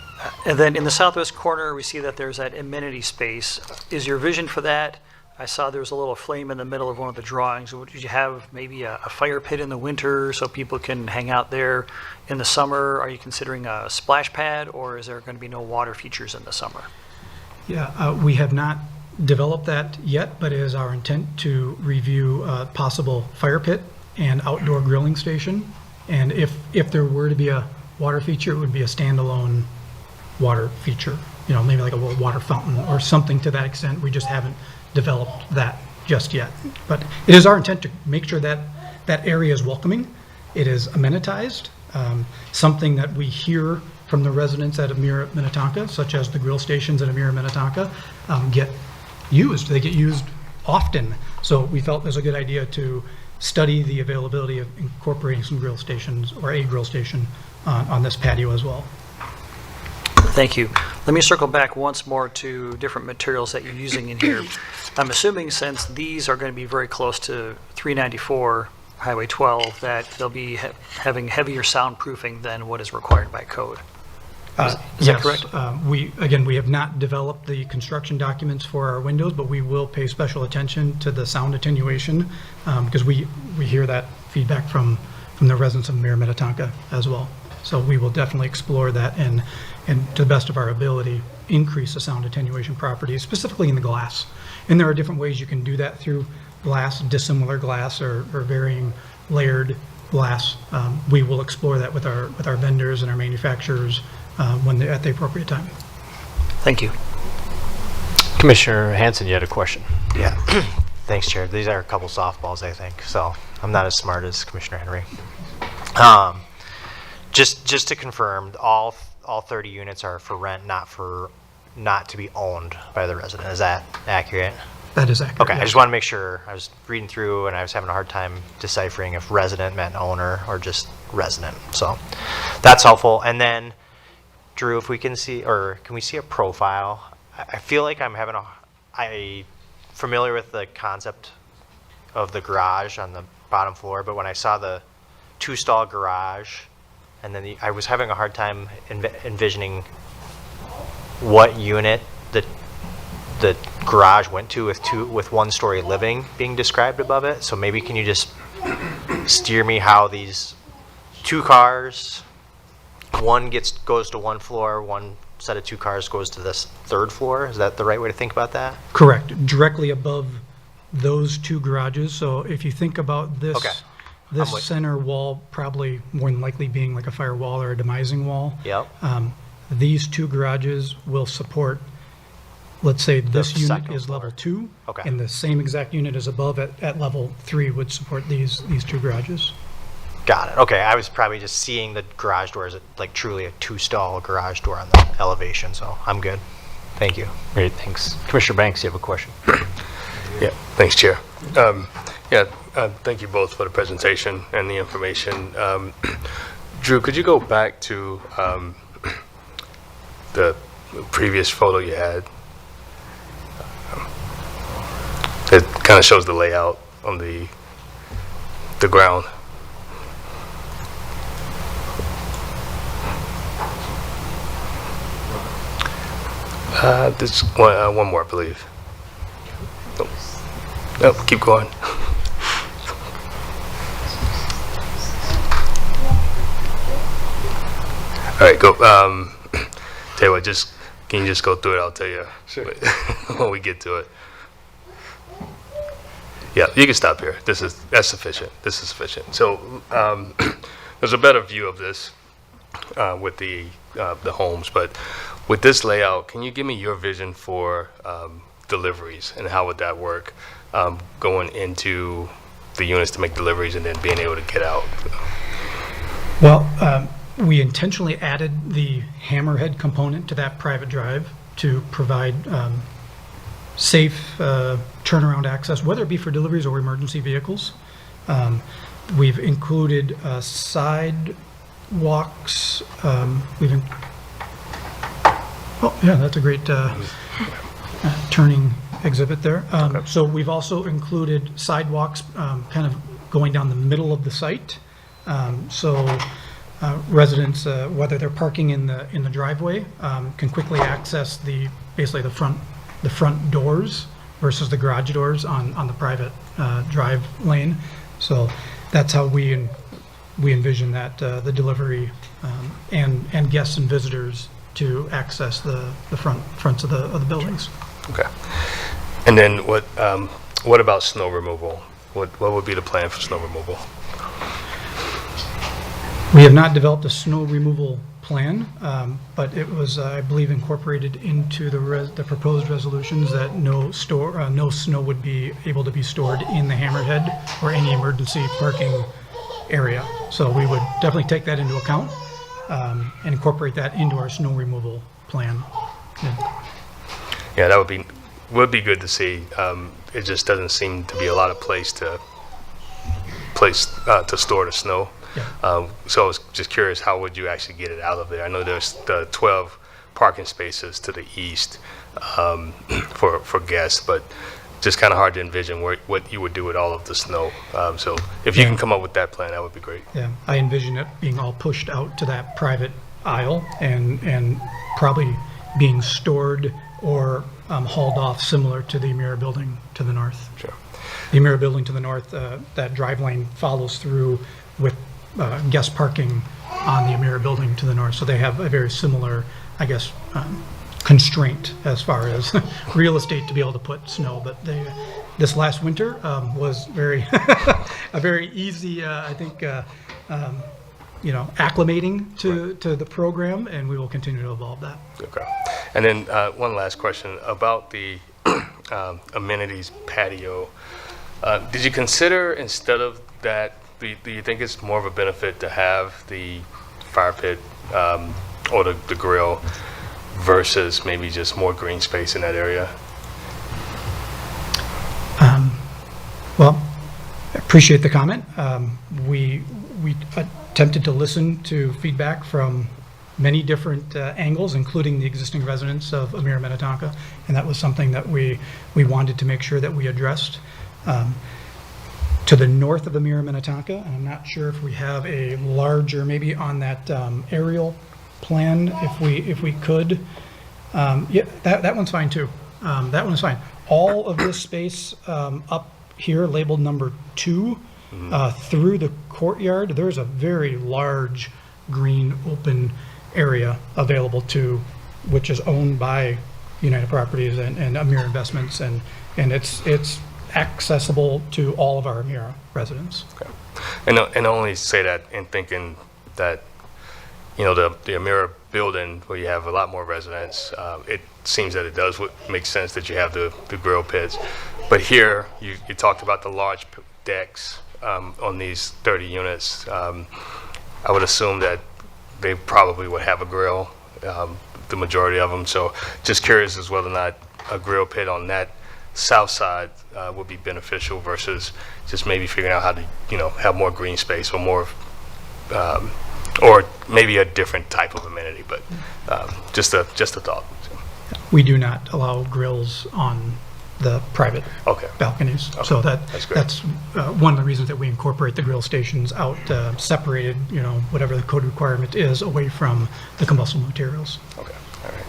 Speaker 10: And then in the southwest corner, we see that there's that amenity space. Is your vision for that? I saw there was a little flame in the middle of one of the drawings. Would you have maybe a fire pit in the winter so people can hang out there in the summer? Are you considering a splash pad, or is there going to be no water features in the summer?
Speaker 8: Yeah, we have not developed that yet, but it is our intent to review a possible fire pit and outdoor grilling station. And if there were to be a water feature, it would be a standalone water feature, you know, maybe like a water fountain or something to that extent. We just haven't developed that just yet. But it is our intent to make sure that that area is welcoming. It is amenitized, something that we hear from the residents at Emira Minnetonka, such as the grill stations at Emira Minnetonka, get used. They get used often. So we felt it was a good idea to study the availability of incorporating some grill stations or a grill station on this patio as well.
Speaker 10: Thank you. Let me circle back once more to different materials that you're using in here. I'm assuming since these are going to be very close to 394 Highway 12, that they'll be having heavier soundproofing than what is required by code. Is that correct?
Speaker 8: We have not developed the construction documents for our windows, but we will pay special attention to the sound attenuation because we hear that feedback from the residents of Emira Minnetonka as well. So we will definitely explore that and to the best of our ability, increase the sound attenuation properties, specifically in the glass. And there are different ways you can do that through glass, dissimilar glass, or varying layered glass. We will explore that with our vendors and our manufacturers at the appropriate time.
Speaker 10: Thank you.
Speaker 1: Commissioner Hanson, you had a question.
Speaker 5: Yeah. Thanks, Chair. These are a couple softballs, I think, so I'm not as smart as Commissioner Henry. Just to confirm, all 30 units are for rent, not to be owned by the resident. Is that accurate?
Speaker 8: That is accurate.
Speaker 5: Okay,
Speaker 8: yes.
Speaker 5: I just want to make sure. I was reading through and I was having a hard time deciphering if resident meant owner or just resident. So that's helpful. And then, Drew, if we can see, or can we see a profile? I feel like I'm familiar with the concept of the garage on the bottom floor, but when I saw the 2-stall garage, and then I was having a hard time envisioning what unit the garage went to with 1-story living being described above it. So maybe can you just steer me how these 2 cars, one goes to 1 floor, one set of 2 cars goes to this 3rd floor? Is that the right way to think about that?
Speaker 8: Correct. Directly above those 2 garages. So if you think about this,
Speaker 5: Okay.
Speaker 8: this center wall probably more than likely being like a firewall or a demising wall.
Speaker 5: Yep.
Speaker 8: These 2 garages will support, let's say this unit
Speaker 5: second
Speaker 8: is
Speaker 5: floor.
Speaker 8: level 2.
Speaker 5: Okay.
Speaker 8: And the same exact unit is above at level 3 would support these 2 garages.
Speaker 5: Got it. Okay, I was probably just seeing the garage door as like truly a 2-stall garage door on the elevation, so I'm good. Thank you.
Speaker 1: Great, thanks. Commissioner Banks, you have a question.
Speaker 3: Yeah, thanks, Chair. Thank you both for the presentation and the information. Drew, could you go back to the previous photo you had? It kind of shows the layout on the ground. This one more, I believe. Nope, keep going. All right, go. Tell you what, can you just go through it? I'll tell you
Speaker 11: Sure.
Speaker 3: when we get to it. Yeah, you can stop here. That's sufficient. This is sufficient. So there's a better view of this with the homes, but with this layout, can you give me your vision for deliveries and how would that work going into the units to make deliveries and then being able to get out?
Speaker 8: Well, we intentionally added the hammerhead component to that private drive to provide safe turnaround access, whether it be for deliveries or emergency vehicles. We've included sidewalks. Oh, yeah, that's a great turning exhibit there. So we've also included sidewalks kind of going down the middle of the site. So residents, whether they're parking in the driveway, can quickly access basically the front doors versus the garage doors on the private drive lane. So that's how we envision that the delivery and guests and visitors to access the fronts of the buildings.
Speaker 3: Okay. And then what about snow removal? What would be the plan for snow removal?
Speaker 8: We have not developed a snow removal plan, but it was, I believe, incorporated into the proposed resolutions that no snow would be able to be stored in the hammerhead or any emergency parking area. So we would definitely take that into account and incorporate that into our snow removal plan.
Speaker 3: Yeah, that would be good to see. It just doesn't seem to be a lot of place to store the snow.
Speaker 8: Yeah.
Speaker 3: So I was just curious, how would you actually get it out of there? I know there's the 12 parking spaces to the east for guests, but just kind of hard to envision what you would do with all of the snow. So if you can come up with that plan, that would be great.
Speaker 8: Yeah, I envision it being all pushed out to that private aisle and probably being stored or hauled off similar to the Emira building to the north.
Speaker 3: Sure.
Speaker 8: The Emira building to the north, that drive lane follows through with guest parking on the Emira building to the north. So they have a very similar, I guess, constraint as far as real estate to be able to put snow. But this last winter was very a very easy, I think, acclimating to the program, and we will continue to evolve that.
Speaker 3: Okay. And then one last question about the amenities patio. Did you consider, instead of that, do you think it's more of a benefit to have the fire pit or the grill versus maybe just more green space in that area?
Speaker 8: Well, I appreciate the comment. We attempted to listen to feedback from many different angles, including the existing residents of Emira Minnetonka, and that was something that we wanted to make sure that we addressed. To the north of Emira Minnetonka, and I'm not sure if we have a larger, maybe on that aerial plan, if we could. Yeah, that one's fine too. That one's fine. All of this space up here, labeled number 2, through the courtyard, there's a very large green open area available which is owned by United Properties and Emira Investments, and it's accessible to all of our Emira residents.
Speaker 3: Okay. And I only say that in thinking that, the Emira building, where you have a lot more residents, it seems that it does make sense that you have the grill pits. But here, you talked about the large decks on these 30 units. I would assume that they probably would have a grill, the majority of them. So just curious as whether or not a grill pit on that south side would be beneficial versus just maybe figuring out how to, have more green space or more, or maybe a different type of amenity. But just a thought. So.
Speaker 8: We do not allow grills on the private balconies.
Speaker 3: Okay.
Speaker 8: So
Speaker 3: That's great.
Speaker 8: that's one of the reasons that we incorporate the grill stations out, separated, whatever the code requirement is, away from the combustible materials.
Speaker 3: Okay. All right.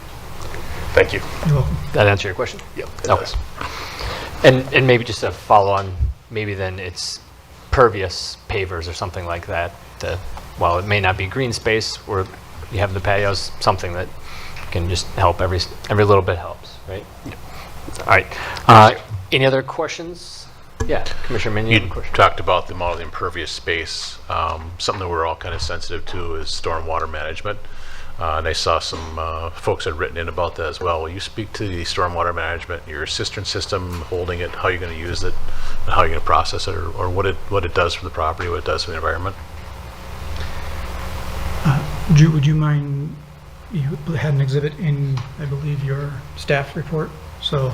Speaker 3: Thank you.
Speaker 8: You're welcome.
Speaker 1: That answer your question?
Speaker 3: Yep. It
Speaker 1: Okay.
Speaker 3: does.
Speaker 1: And maybe just a follow on, maybe then it's pervious pavers or something like that. While it may not be green space where you have the patios, something that can just help. Every little bit helps, right? All right. Any other questions Yeah, Commissioner Minion,
Speaker 6: You
Speaker 1: you have a question.
Speaker 6: talked about the amount of the impervious space. Something that we're all kind of sensitive to is stormwater management. And I saw some folks had written in about that as well. Will you speak to the stormwater management, your cistern system, holding it, how you're going to use it, and how you're going to process it, or what it does for the property, what it does for the environment?
Speaker 8: Drew, would you mind, you had an exhibit in, I believe, your staff report. So,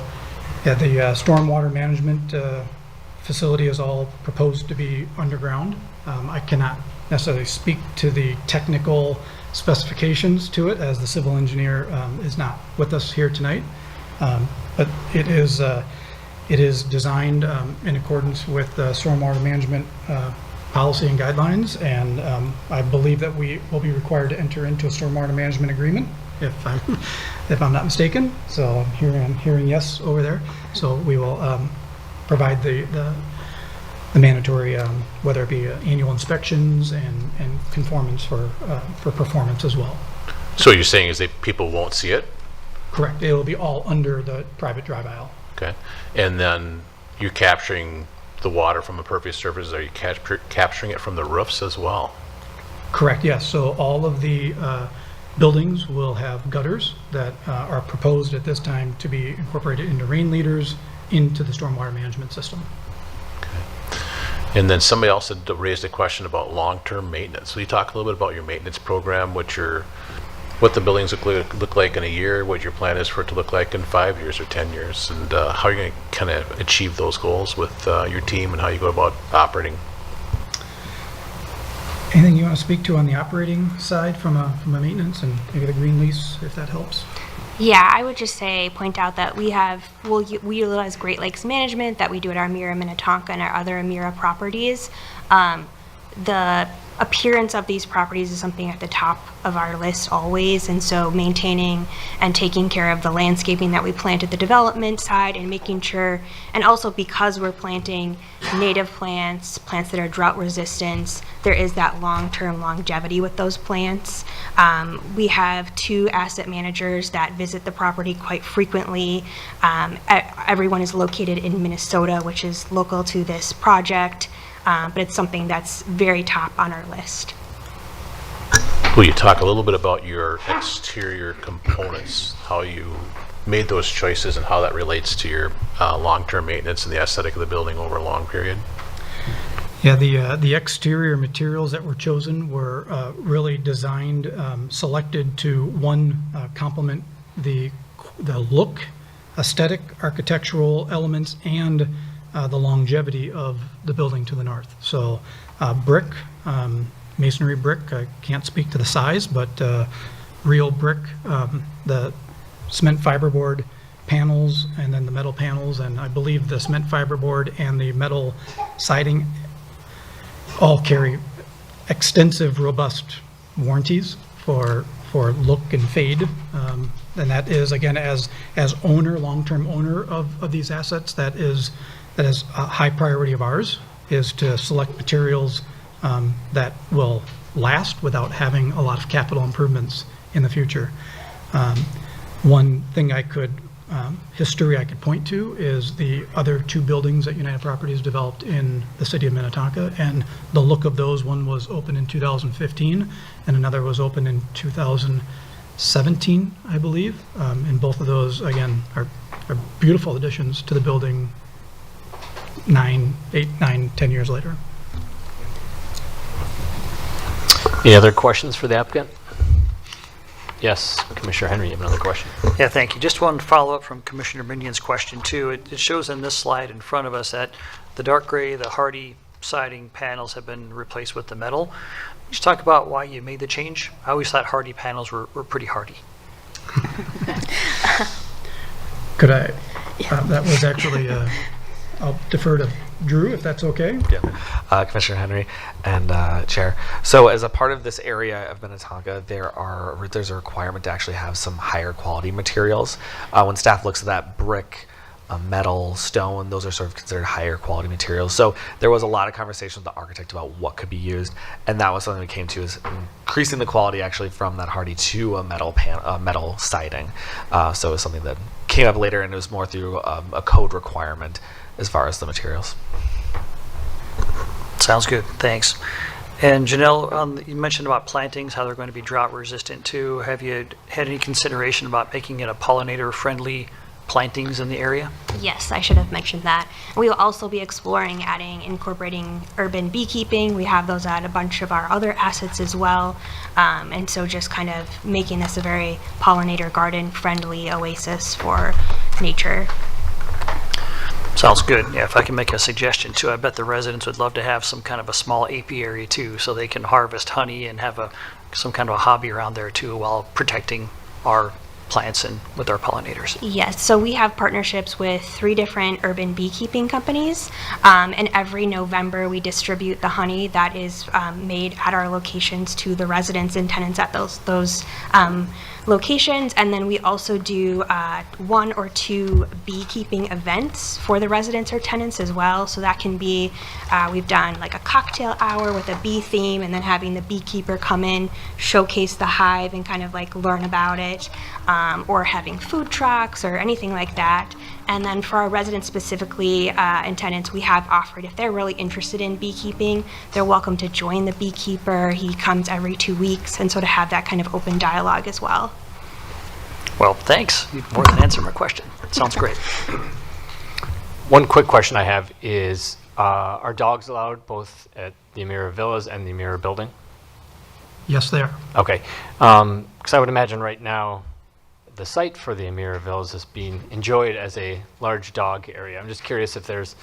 Speaker 8: yeah, the stormwater management facility is all proposed to be underground. I cannot necessarily speak to the technical specifications to it, as the civil engineer is not with us here tonight. But it is designed in accordance with stormwater management policy and guidelines, and I believe that we will be required to enter into a stormwater management agreement, if I'm not mistaken. So I'm hearing yes over there. So we will provide the mandatory, whether it be annual inspections and conformance for performance as well.
Speaker 6: So what you're saying is that people won't see it?
Speaker 8: Correct. It will be all under the private drive aisle.
Speaker 6: Okay. And then you're capturing the water from impervious surfaces. Are you capturing it from the roofs as well?
Speaker 8: Correct, yes. So all of the buildings will have gutters that are proposed at this time to be incorporated into rain leaders into the stormwater management system.
Speaker 6: And then somebody else had raised a question about long-term maintenance. Will you talk a little bit about your maintenance program, what the buildings look like in a year, what your plan is for it to look like in 5 years or 10 years, and how you're going to kind of achieve those goals with your team and how you go about operating?
Speaker 8: Anything you want to speak to on the operating side from a maintenance, and maybe the green lease, if that helps?
Speaker 9: Yeah, I would just point out that we utilize Great Lakes Management that we do at our Emera Minnetonka and our other Emera properties. The appearance of these properties is something at the top of our list always, and so maintaining and taking care of the landscaping that we plant at the development side, and making sure, and also because we're planting native plants that are drought resistant, there is that long-term longevity with those plants. We have 2 asset managers that visit the property quite frequently. Everyone is located in Minnesota, which is local to this project. But it's something that's very top on our list.
Speaker 6: Will you talk a little bit about your exterior components, how you made those choices and how that relates to your long-term maintenance and the aesthetic of the building over a long period?
Speaker 8: Yeah, the exterior materials that were chosen were really designed, selected to, one, complement the look, aesthetic, architectural elements, and the longevity of the building to the north. So brick, masonry brick, I can't speak to the size, but real brick, the cement fiberboard panels, and then the metal panels, and I believe the cement fiberboard and the metal siding all carry extensive, robust warranties for look and fade. And that is, again, as owner, long-term owner of these assets, that is a high priority of ours, is to select materials that will last without having a lot of capital improvements in the future. One thing history I could point to is the other 2 buildings that United Properties developed in the city of Minnetonka, and the look of those. One was opened in 2015, and another was opened in 2017, I believe. And both of those, again, are beautiful additions to the building 8, 9, 10 years later.
Speaker 1: Any other questions for the applicant? Yes, Commissioner Henry, you have another question.
Speaker 10: Yeah, thank you. Just one follow-up from Commissioner Minion's question, too. It shows in this slide in front of us that the dark gray, the hardy siding panels have been replaced with the metal. Just talk about why you made the change. I always thought hardy panels were pretty hardy.
Speaker 8: Could I? That was actually, I'll defer to Drew, if that's okay.
Speaker 7: Yeah, Commissioner Henry and Chair. So as a part of this area of Minnetonka, there's a requirement to actually have some higher quality materials. When staff looks at that brick metal, stone. Those are sort of considered higher quality materials. So there was a lot of conversation with the architect about what could be used, and that was something we came to, is increasing the quality actually from that hardy to a metal siding. So it was something that came up later, and it was more through a code requirement as far as the materials.
Speaker 10: Sounds good, thanks. And Janelle, you mentioned about plantings, how they're going to be drought resistant too. Have you had any consideration about making it a pollinator-friendly plantings in the area?
Speaker 9: Yes, I should have mentioned that. We will also be exploring incorporating urban beekeeping. We have those at a bunch of our other assets as well. And so just kind of making this a very pollinator garden friendly oasis for nature.
Speaker 10: Sounds good. Yeah, if I can make a suggestion too, I bet the residents would love to have some kind of a small apiary too, so they can harvest honey and have some kind of a hobby around there too, while protecting our plants and with our pollinators.
Speaker 9: Yes, so we have partnerships with 3 different urban beekeeping companies, and every November we distribute the honey that is made at our locations to the residents and tenants at those locations. And then we also do 1 or 2 beekeeping events for the residents or tenants as well. So that can be, we've done like a cocktail hour with a bee theme, and then having the beekeeper come in, showcase the hive and kind of like learn about it, or having food trucks or anything like that. And then for our residents specifically and tenants, we have offered, if they're really interested in beekeeping, they're welcome to join the beekeeper. He comes every 2 weeks, and so to have that kind of open dialogue as well.
Speaker 10: Well, thanks. You've more than answered my question. Sounds great.
Speaker 1: One quick question I have is, are dogs allowed both at the Emira Villas and the Emira building?
Speaker 8: Yes, they are.
Speaker 1: Okay, because I would imagine right now the site for the Emira Villas is being enjoyed as a large dog area. I'm just curious if there's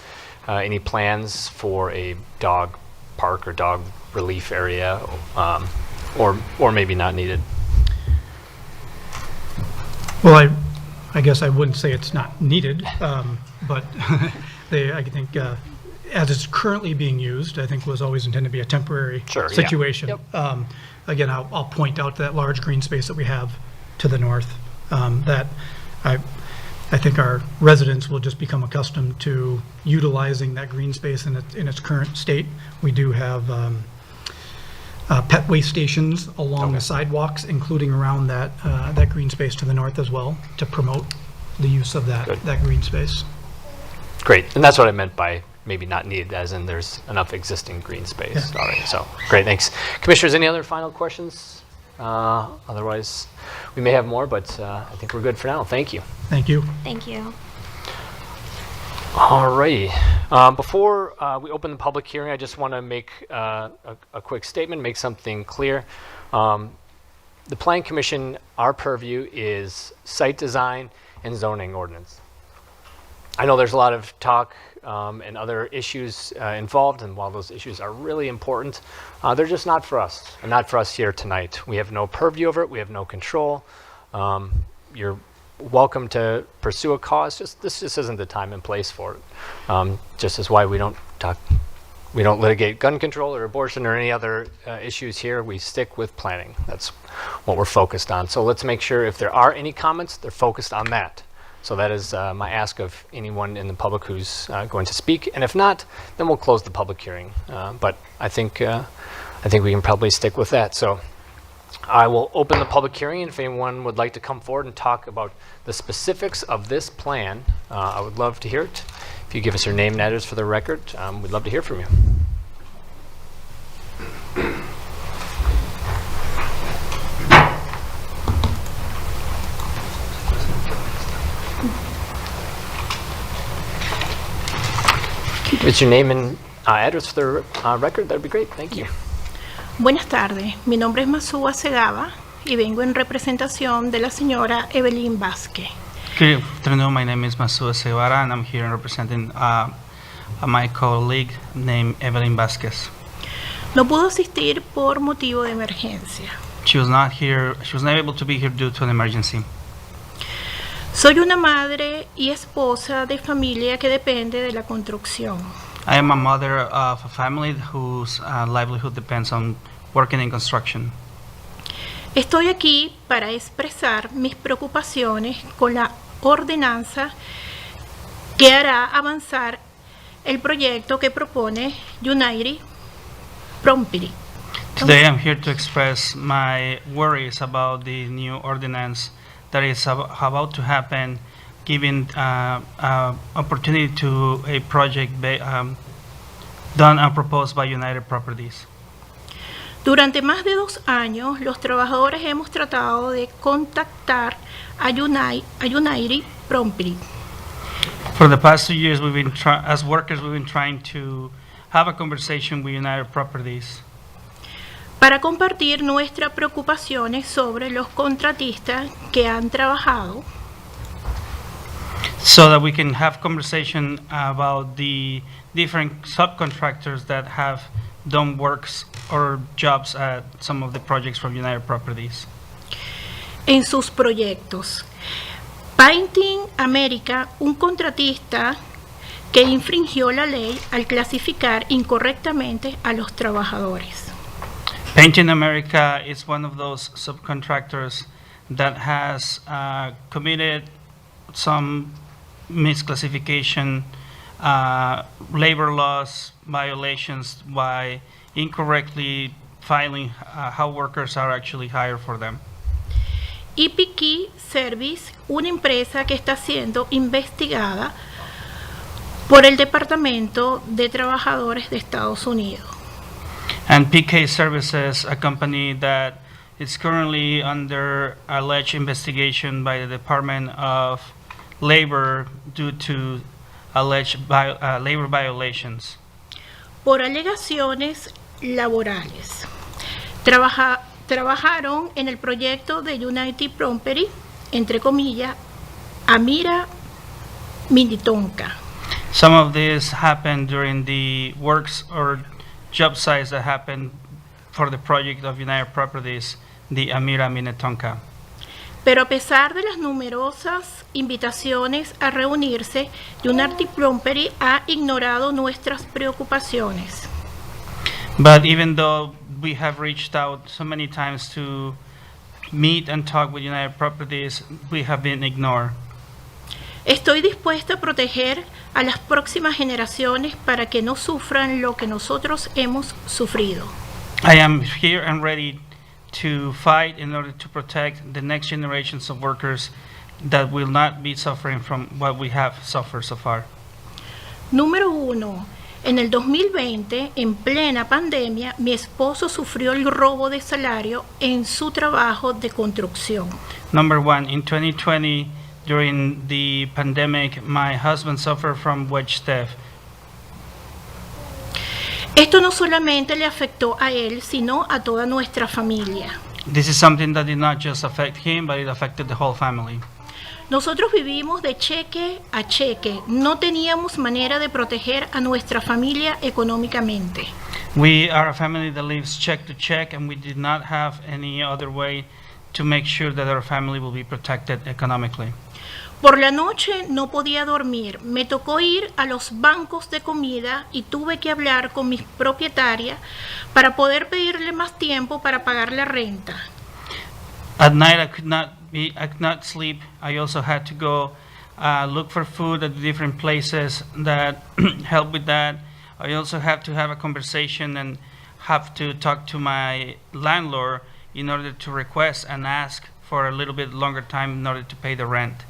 Speaker 1: any plans for a dog park or dog relief area, or maybe not needed.
Speaker 8: Well, I guess I wouldn't say it's not needed, but I think as it's currently being used, I think was always intended to be a temporary
Speaker 1: Sure, yeah.
Speaker 8: situation.
Speaker 1: Yep.
Speaker 8: Again, I'll point out that large green space that we have to the north, that I think our residents will just become accustomed to utilizing that green space in its current state. We do have pet waste stations along the sidewalks, including around that green space to the north as well, to promote the use of that green space.
Speaker 1: Great, and that's what I meant by maybe not needed, as in there's enough existing green space already. So great, thanks. Commissioners, any other final questions? Otherwise, we may have more, but I think we're good for now. Thank you.
Speaker 8: Thank you.
Speaker 9: Thank you.
Speaker 1: Alrighty. Before we open the public hearing, I just want to make a quick statement, make something clear. The Planning Commission, our purview is site design and zoning ordinance. I know there's a lot of talk and other issues involved, and while those issues are really important, they're just not for us, and not for us here tonight. We have no purview over it. We have no control. You're welcome to pursue a cause. This just isn't the time and place for it. Just as why we don't litigate gun control or abortion or any other issues here. We stick with planning. That's what we're focused on. So let's make sure if there are any comments, they're focused on that. So that is my ask of anyone in the public who's going to speak. And if not, then we'll close the public hearing. But I think we can probably stick with that. So I will open the public hearing, and if anyone would like to come forward and talk about the specifics of this plan, I would love to hear it. If you give us your name and address for the record, we'd love to hear from you. It's your name and address for the record, that'd be great. Thank you.
Speaker 11: Buenas tardes, mi nombre es Masúa Segava y vengo en representación de la señora Evelyn Vázquez.
Speaker 12: Good afternoon, my name is Masúa Segava and I'm here representing my colleague named Evelyn Vázquez.
Speaker 11: No pudo asistir por motivo de emergencia.
Speaker 12: She was not able to be here due to an emergency.
Speaker 11: Soy una madre y esposa de familia que depende de la construcción.
Speaker 12: I am a mother of a family whose livelihood depends on working in construction.
Speaker 11: Estoy aquí para expresar mis preocupaciones con la ordenanza que hará avanzar el proyecto que propone United Properties.
Speaker 12: Today I'm here to express my worries about the new ordinance that is about to happen, giving opportunity to a project done and proposed by United Properties.
Speaker 11: Durante más de 2 años, los trabajadores hemos tratado de contactar a United Properties
Speaker 12: For the past 2 years, as workers, we've been trying to have a conversation with United Properties
Speaker 11: para compartir nuestras preocupaciones sobre los contratistas que han trabajado
Speaker 12: so that we can have conversation about the different subcontractors that have done works or jobs at some of the projects from United Properties.
Speaker 11: en sus proyectos. Painting America, un contratista que infringió la ley al clasificar incorrectamente a los trabajadores.
Speaker 12: Painting America is one of those subcontractors that has committed some misclassification, labor laws violations by incorrectly filing how workers are actually hired for them.
Speaker 11: EPK Service, una empresa que está siendo investigada por el Departamento de Trabajadores de Estados Unidos.
Speaker 12: And PK Services, a company that is currently under alleged investigation by the Department of Labor due to alleged labor violations.
Speaker 11: Por alegaciones laborales. Trabajaron en el proyecto de United Properties, entre comillas, Amira Minnetonka.
Speaker 12: Some of this happened during the works or job sites that happened for the project of United Properties, the Amira Minnetonka.
Speaker 11: Pero a pesar de las numerosas invitaciones a reunirse, United Properties ha ignorado nuestras preocupaciones.
Speaker 12: But even though we have reached out so many times to meet and talk with United Properties, we have been ignored.
Speaker 11: Estoy dispuesta a proteger a las próximas generaciones para que no sufran lo que nosotros hemos sufrido.
Speaker 12: I am here and ready to fight in order to protect the next generations of workers that will not be suffering from what we have suffered so far.
Speaker 11: Número 1. En el 2020, en plena pandemia, mi esposo sufrió el robo de salario en su trabajo de construcción.
Speaker 12: Number 1, in 2020, during the pandemic, my husband suffered from wage theft.
Speaker 11: Esto no solamente le afectó a él, sino a toda nuestra familia.
Speaker 12: This is something that did not just affect him, but it affected the whole family.
Speaker 11: Nosotros vivimos de cheque a cheque. No teníamos manera de proteger a nuestra familia económicamente.
Speaker 12: We are a family that lives check to check, and we did not have any other way to make sure that our family will be protected economically.
Speaker 11: Por la noche no podía dormir. Me tocó ir a los bancos de comida y tuve que hablar con mi propietaria para poder pedirle más tiempo para pagar la renta.
Speaker 12: At night, I could not sleep. I also had to go look for food at different places that help with that. I also have to have a conversation and have to talk to my landlord in order to request and ask for a little bit longer time in order to pay the rent.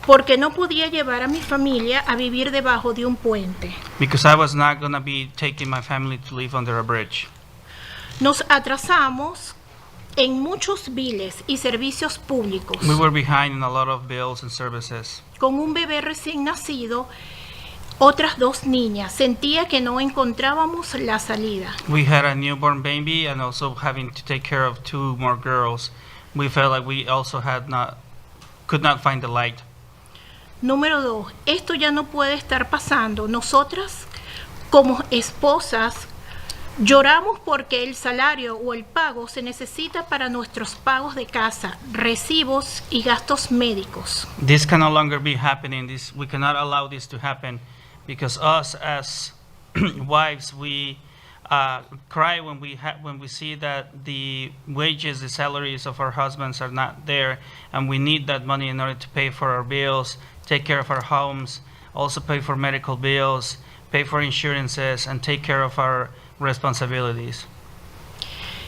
Speaker 11: Porque no podía llevar a mi familia a vivir debajo de un puente.
Speaker 12: Because I was not going to be taking my family to live under a bridge.
Speaker 11: Nos atrasamos en muchos biles y servicios públicos.
Speaker 12: We were behind in a lot of bills and services.
Speaker 11: Con un bebé recién nacido, otras 2 niñas. Sentía que no encontrábamos la salida.
Speaker 12: We had a newborn baby and also having to take care of 2 more girls. We felt like we also could not find the light.
Speaker 11: Número 2. Esto ya no puede estar pasando. Nosotras, como esposas, lloramos porque el salario o el pago se necesita para nuestros pagos de casa, recibos y gastos médicos.
Speaker 12: This can no longer be happening. We cannot allow this to happen because us as wives, we cry when we see that the wages, the salaries of our husbands are not there, and we need that money in order to pay for our bills, take care of our homes, also pay for medical bills, pay for insurances, and take care of our responsibilities.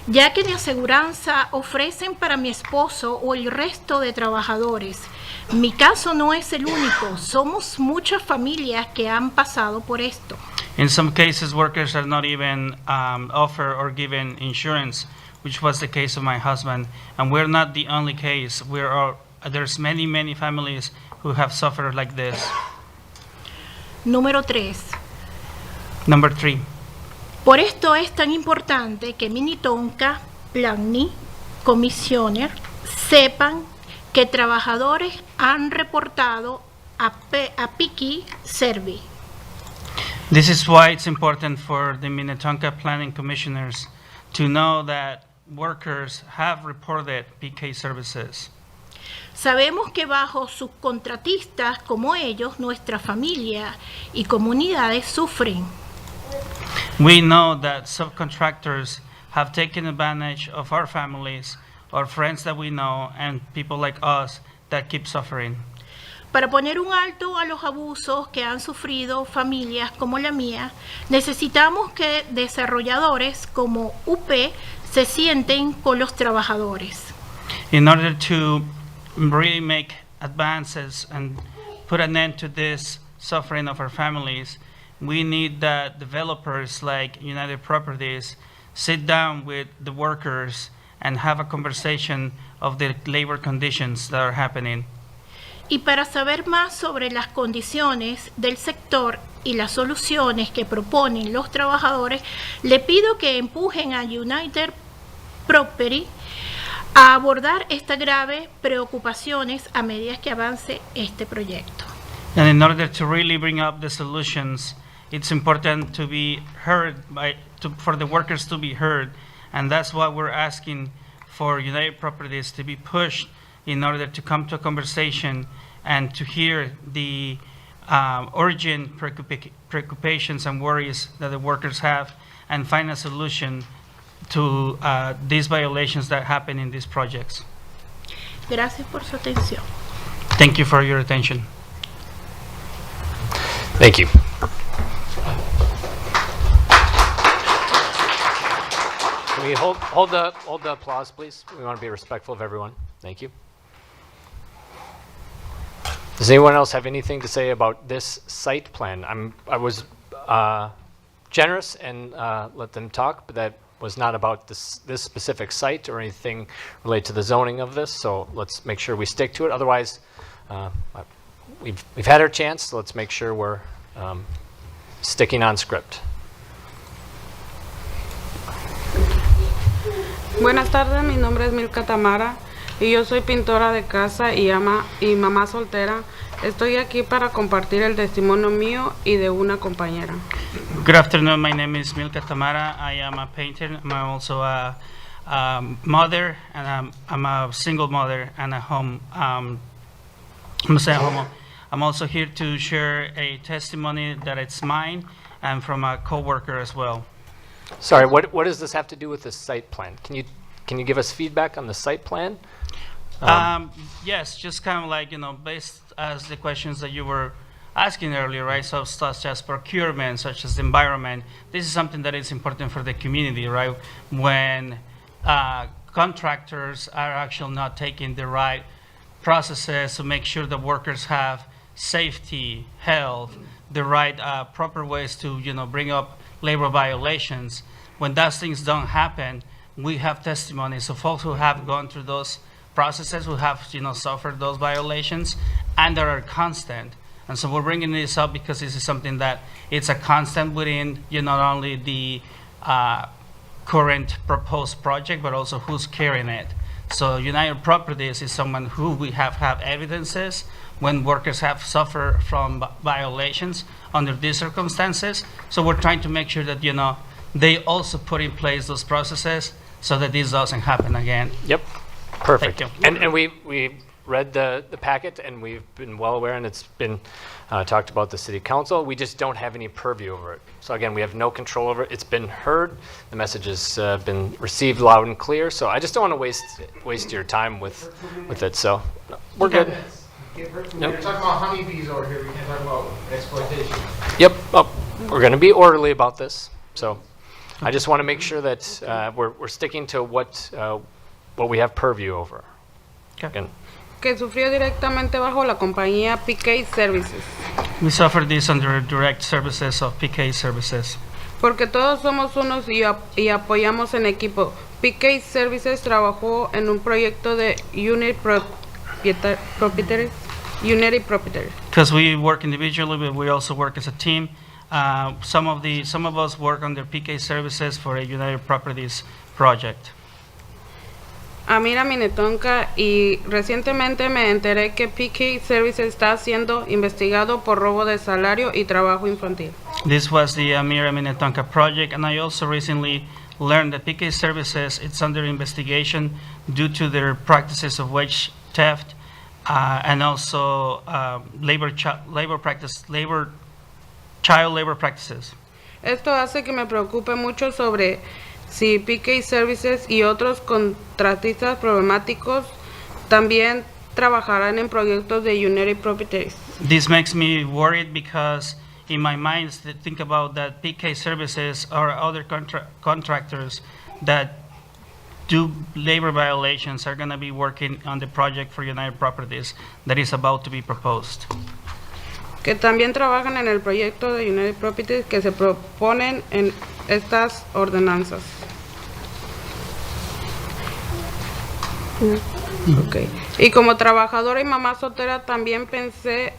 Speaker 11: Ya que mi aseguranza ofrecen para mi esposo o el resto de trabajadores. Mi caso no es el único, somos muchas familias que han pasado por esto.
Speaker 12: In some cases, workers are not even offered or given insurance, which was the case of my husband. And we're not the only case. There's many, many families who have suffered like this.
Speaker 11: Número 3.
Speaker 12: Number 3.
Speaker 11: Por esto es tan importante que Minnetonka, Planning, Commissioner sepan que trabajadores han reportado a Picky Survey.
Speaker 12: This is why it's important for the Minnetonka Planning Commissioners to know that workers have reported PK services.
Speaker 11: Sabemos que bajo subcontratistas como ellos, nuestra familia y comunidades sufren.
Speaker 12: We know that subcontractors have taken advantage of our families, our friends that we know, and people like us that keep suffering.
Speaker 11: Para poner un alto a los abusos que han sufrido familias como la mía, necesitamos que desarrolladores como UP se sienten con los trabajadores.
Speaker 12: In order to really make advances and put an end to this suffering of our families, we need that developers like United Properties sit down with the workers and have a conversation of the labor conditions that are happening.
Speaker 11: Y para saber más sobre las condiciones del sector y las soluciones que proponen los trabajadores, le pido que empujen a United Property a abordar estas graves preocupaciones a medida que avance este proyecto.
Speaker 12: And in order to really bring up the solutions, it's important to be heard for the workers to be heard, and that's why we're asking for United Properties to be pushed in order to come to a conversation and to hear the urgent preoccupations and worries that the workers have and find a solution to these violations that happen in these projects.
Speaker 11: Gracias por su atención.
Speaker 12: Thank you for your attention.
Speaker 1: Thank you. Can we hold the applause, please? We want to be respectful of everyone. Thank you. Does anyone else have anything to say about this site plan? I was generous and let them talk, but that was not about this specific site or anything related to the zoning of this. So let's make sure we stick to it. Otherwise, we've had our chance. So let's make sure we're sticking on script.
Speaker 13: Buenas tardes, mi nombre es Milka Tamara y yo soy pintora de casa y mamá soltera. Estoy aquí para compartir el testimonio mío y de una compañera.
Speaker 12: Good afternoon, my name is Milka Tamara. I am a painter. I'm also a mother, and I'm a single mother and a home. I'm also here to share a testimony that it's mine and from a coworker as well.
Speaker 1: Sorry, what does this have to do with the site plan? Can you give us feedback on the site plan?
Speaker 12: Yes, just kind of like, based as the questions that you were asking earlier, right? So such as procurement, such as environment. This is something that is important for the community, right? When contractors are actually not taking the right processes to make sure the workers have safety, health, the right proper ways to, bring up labor violations. When those things don't happen, we have testimonies of folks who have gone through those processes, who have, suffered those violations, and that are constant. And so we're bringing this up because this is something that it's a constant within, not only the current proposed project, but also who's carrying it. So United Properties is someone who we have evidences when workers have suffered from violations under these circumstances. So we're trying to make sure that, they also put in place those processes so that this doesn't happen again.
Speaker 1: Yep, perfect.
Speaker 12: Thank you.
Speaker 1: And we read the packet, and we've been well aware, and it's been talked about the city council. We just don't have any purview over it. So again, we have no control over it. It's been heard. The message has been received loud and clear. So I just don't want to waste your time with it. So we're good. Nope.
Speaker 14: talking about honeybees over here. We can't talk about exploitation.
Speaker 1: Yep. Oh, we're going to be orderly about this. So I just want to make sure that we're sticking to what we have purview over. Again,
Speaker 13: Que sufrió directamente bajo la compañía PK Services.
Speaker 12: We suffer this under direct services of PK Services.
Speaker 13: Porque todos somos unos y apoyamos en equipo. PK Services trabajó en un proyecto de Unity Proprietaries.
Speaker 12: Because we work individually, but we also work as a team. Some of us work under PK Services for a United Properties project.
Speaker 13: Amira Minnetonka, y recientemente me enteré que PK Services está siendo investigado por robo de salario y trabajo infantil.
Speaker 12: This was the Amira Minnetonka project, and I also recently learned that PK Services is under investigation due to their practices of wage theft and also child labor practices.
Speaker 13: Esto hace que me preocupe mucho sobre si PK Services y otros contratistas problemáticos también trabajarán en proyectos de Unity Properties.
Speaker 12: This makes me worried because in my mind think about that PK Services or other contractors that do labor violations are going to be working on the project for United Properties that is about to be proposed.
Speaker 13: Que también trabajan en el proyecto de United Properties que se proponen en estas ordenanzas. Okay. Y como trabajadora y mamá soltera también pasé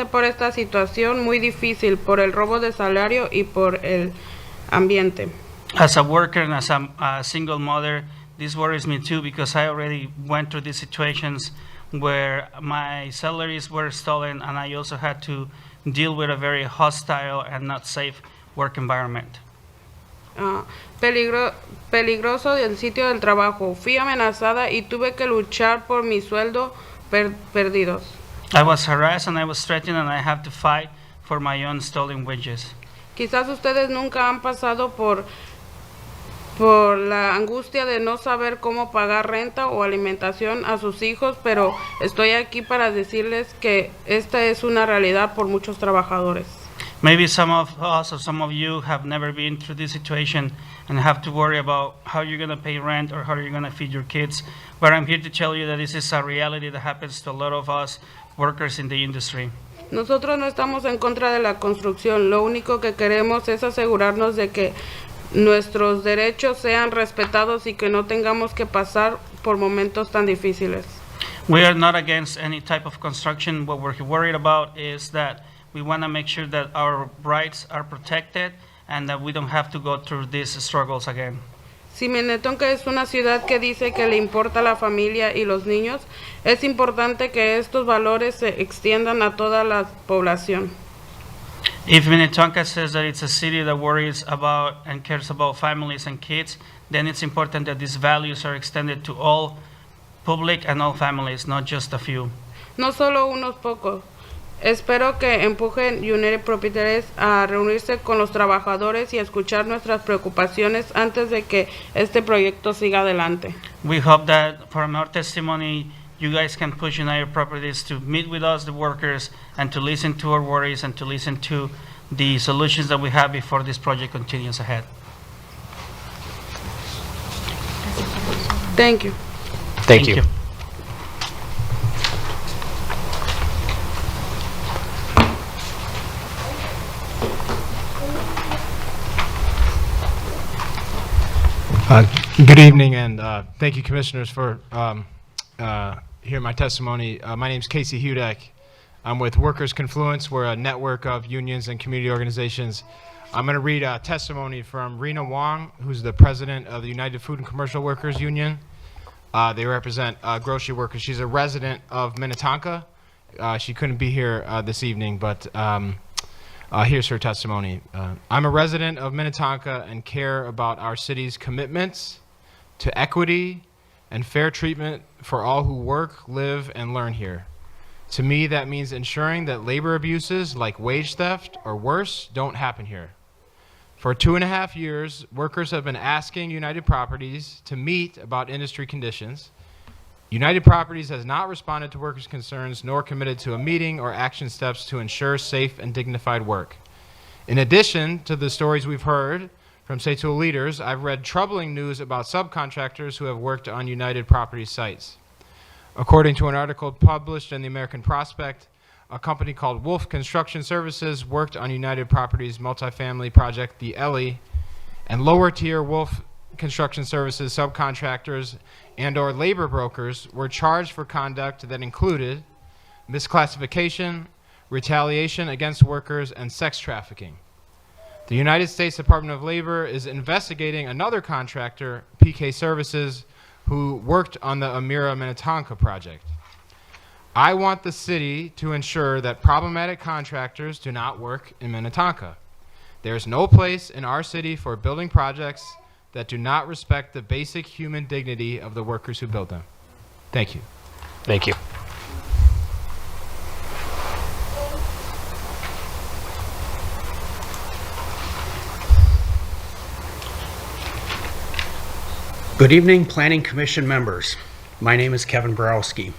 Speaker 13: por esta situación muy difícil por el robo de salario y por el ambiente.
Speaker 12: As a worker and as a single mother, this worries me too because I already went through these situations where my salaries were stolen and I also had to deal with a very hostile and not safe work environment.
Speaker 13: Peligroso del sitio del trabajo. Fui amenazada y tuve que luchar por mi sueldo perdidos.
Speaker 12: I was harassed and I was threatened and I have to fight for my own stolen wages.
Speaker 13: Quizás ustedes nunca han pasado por la angustia de no saber cómo pagar renta o alimentación a sus hijos, pero estoy aquí para decirles que esta es una realidad por muchos trabajadores.
Speaker 12: Maybe some of us or some of you have never been through this situation and have to worry about how you're going to pay rent or how you're going to feed your kids. But I'm here to tell you that this is a reality that happens to a lot of us workers in the industry.
Speaker 13: Nosotros no estamos en contra de la construcción. Lo único que queremos es asegurarnos de que nuestros derechos sean respetados y que no tengamos que pasar por momentos tan difíciles.
Speaker 12: We are not against any type of construction. What we're worried about is that we want to make sure that our rights are protected and that we don't have to go through these struggles again.
Speaker 13: Si Minnetonka es una ciudad que dice que le importa la familia y los niños, es importante que estos valores se extiendan a toda la población.
Speaker 12: If Minnetonka says that it's a city that worries about and cares about families and kids, then it's important that these values are extended to all public and all families, not just a few.
Speaker 13: No solo unos pocos. Espero que empujen United Proprietaries a reunirse con los trabajadores y a escuchar nuestras preocupaciones antes de que este proyecto siga adelante.
Speaker 12: We hope that from our testimony, you guys can push United Properties to meet with us, the workers, and to listen to our worries and to listen to the solutions that we have before this project continues ahead.
Speaker 13: Thank you.
Speaker 1: Thank you.
Speaker 14: Good evening, and thank you, commissioners, for hearing my testimony. My name is Casey Hudek. I'm with Workers Confluence. We're a network of unions and community organizations. I'm going to read a testimony from Rena Wong, who's the president of the United Food and Commercial Workers Union. They represent grocery workers. She's a resident of Minnetonka. She couldn't be here this evening, but here's her testimony. I'm a resident of Minnetonka and care about our city's commitments to equity and fair treatment for all who work, live, and learn here. To me, that means ensuring that labor abuses like wage theft or worse don't happen here. For 2.5 years, workers have been asking United Properties to meet about industry conditions. United Properties has not responded to workers' concerns nor committed to a meeting or action steps to ensure safe and dignified work. In addition to the stories we've heard from Setul leaders, I've read troubling news about subcontractors who have worked on United Properties sites. According to an article published in the American Prospect, a company called Wolf Construction Services worked on United Properties multifamily project, the Ellie, and lower-tier Wolf Construction Services subcontractors and/or labor brokers were charged for conduct that included misclassification, retaliation against workers, and sex trafficking. The United States Department of Labor is investigating another contractor, PK Services, who worked on the Amira Minnetonka project. I want the city to ensure that problematic contractors do not work in Minnetonka. There is no place in our city for building projects that do not respect the basic human dignity of the workers who build them. Thank you.
Speaker 1: Thank you.
Speaker 15: Good evening, Planning Commission members. My name is Kevin Borowski.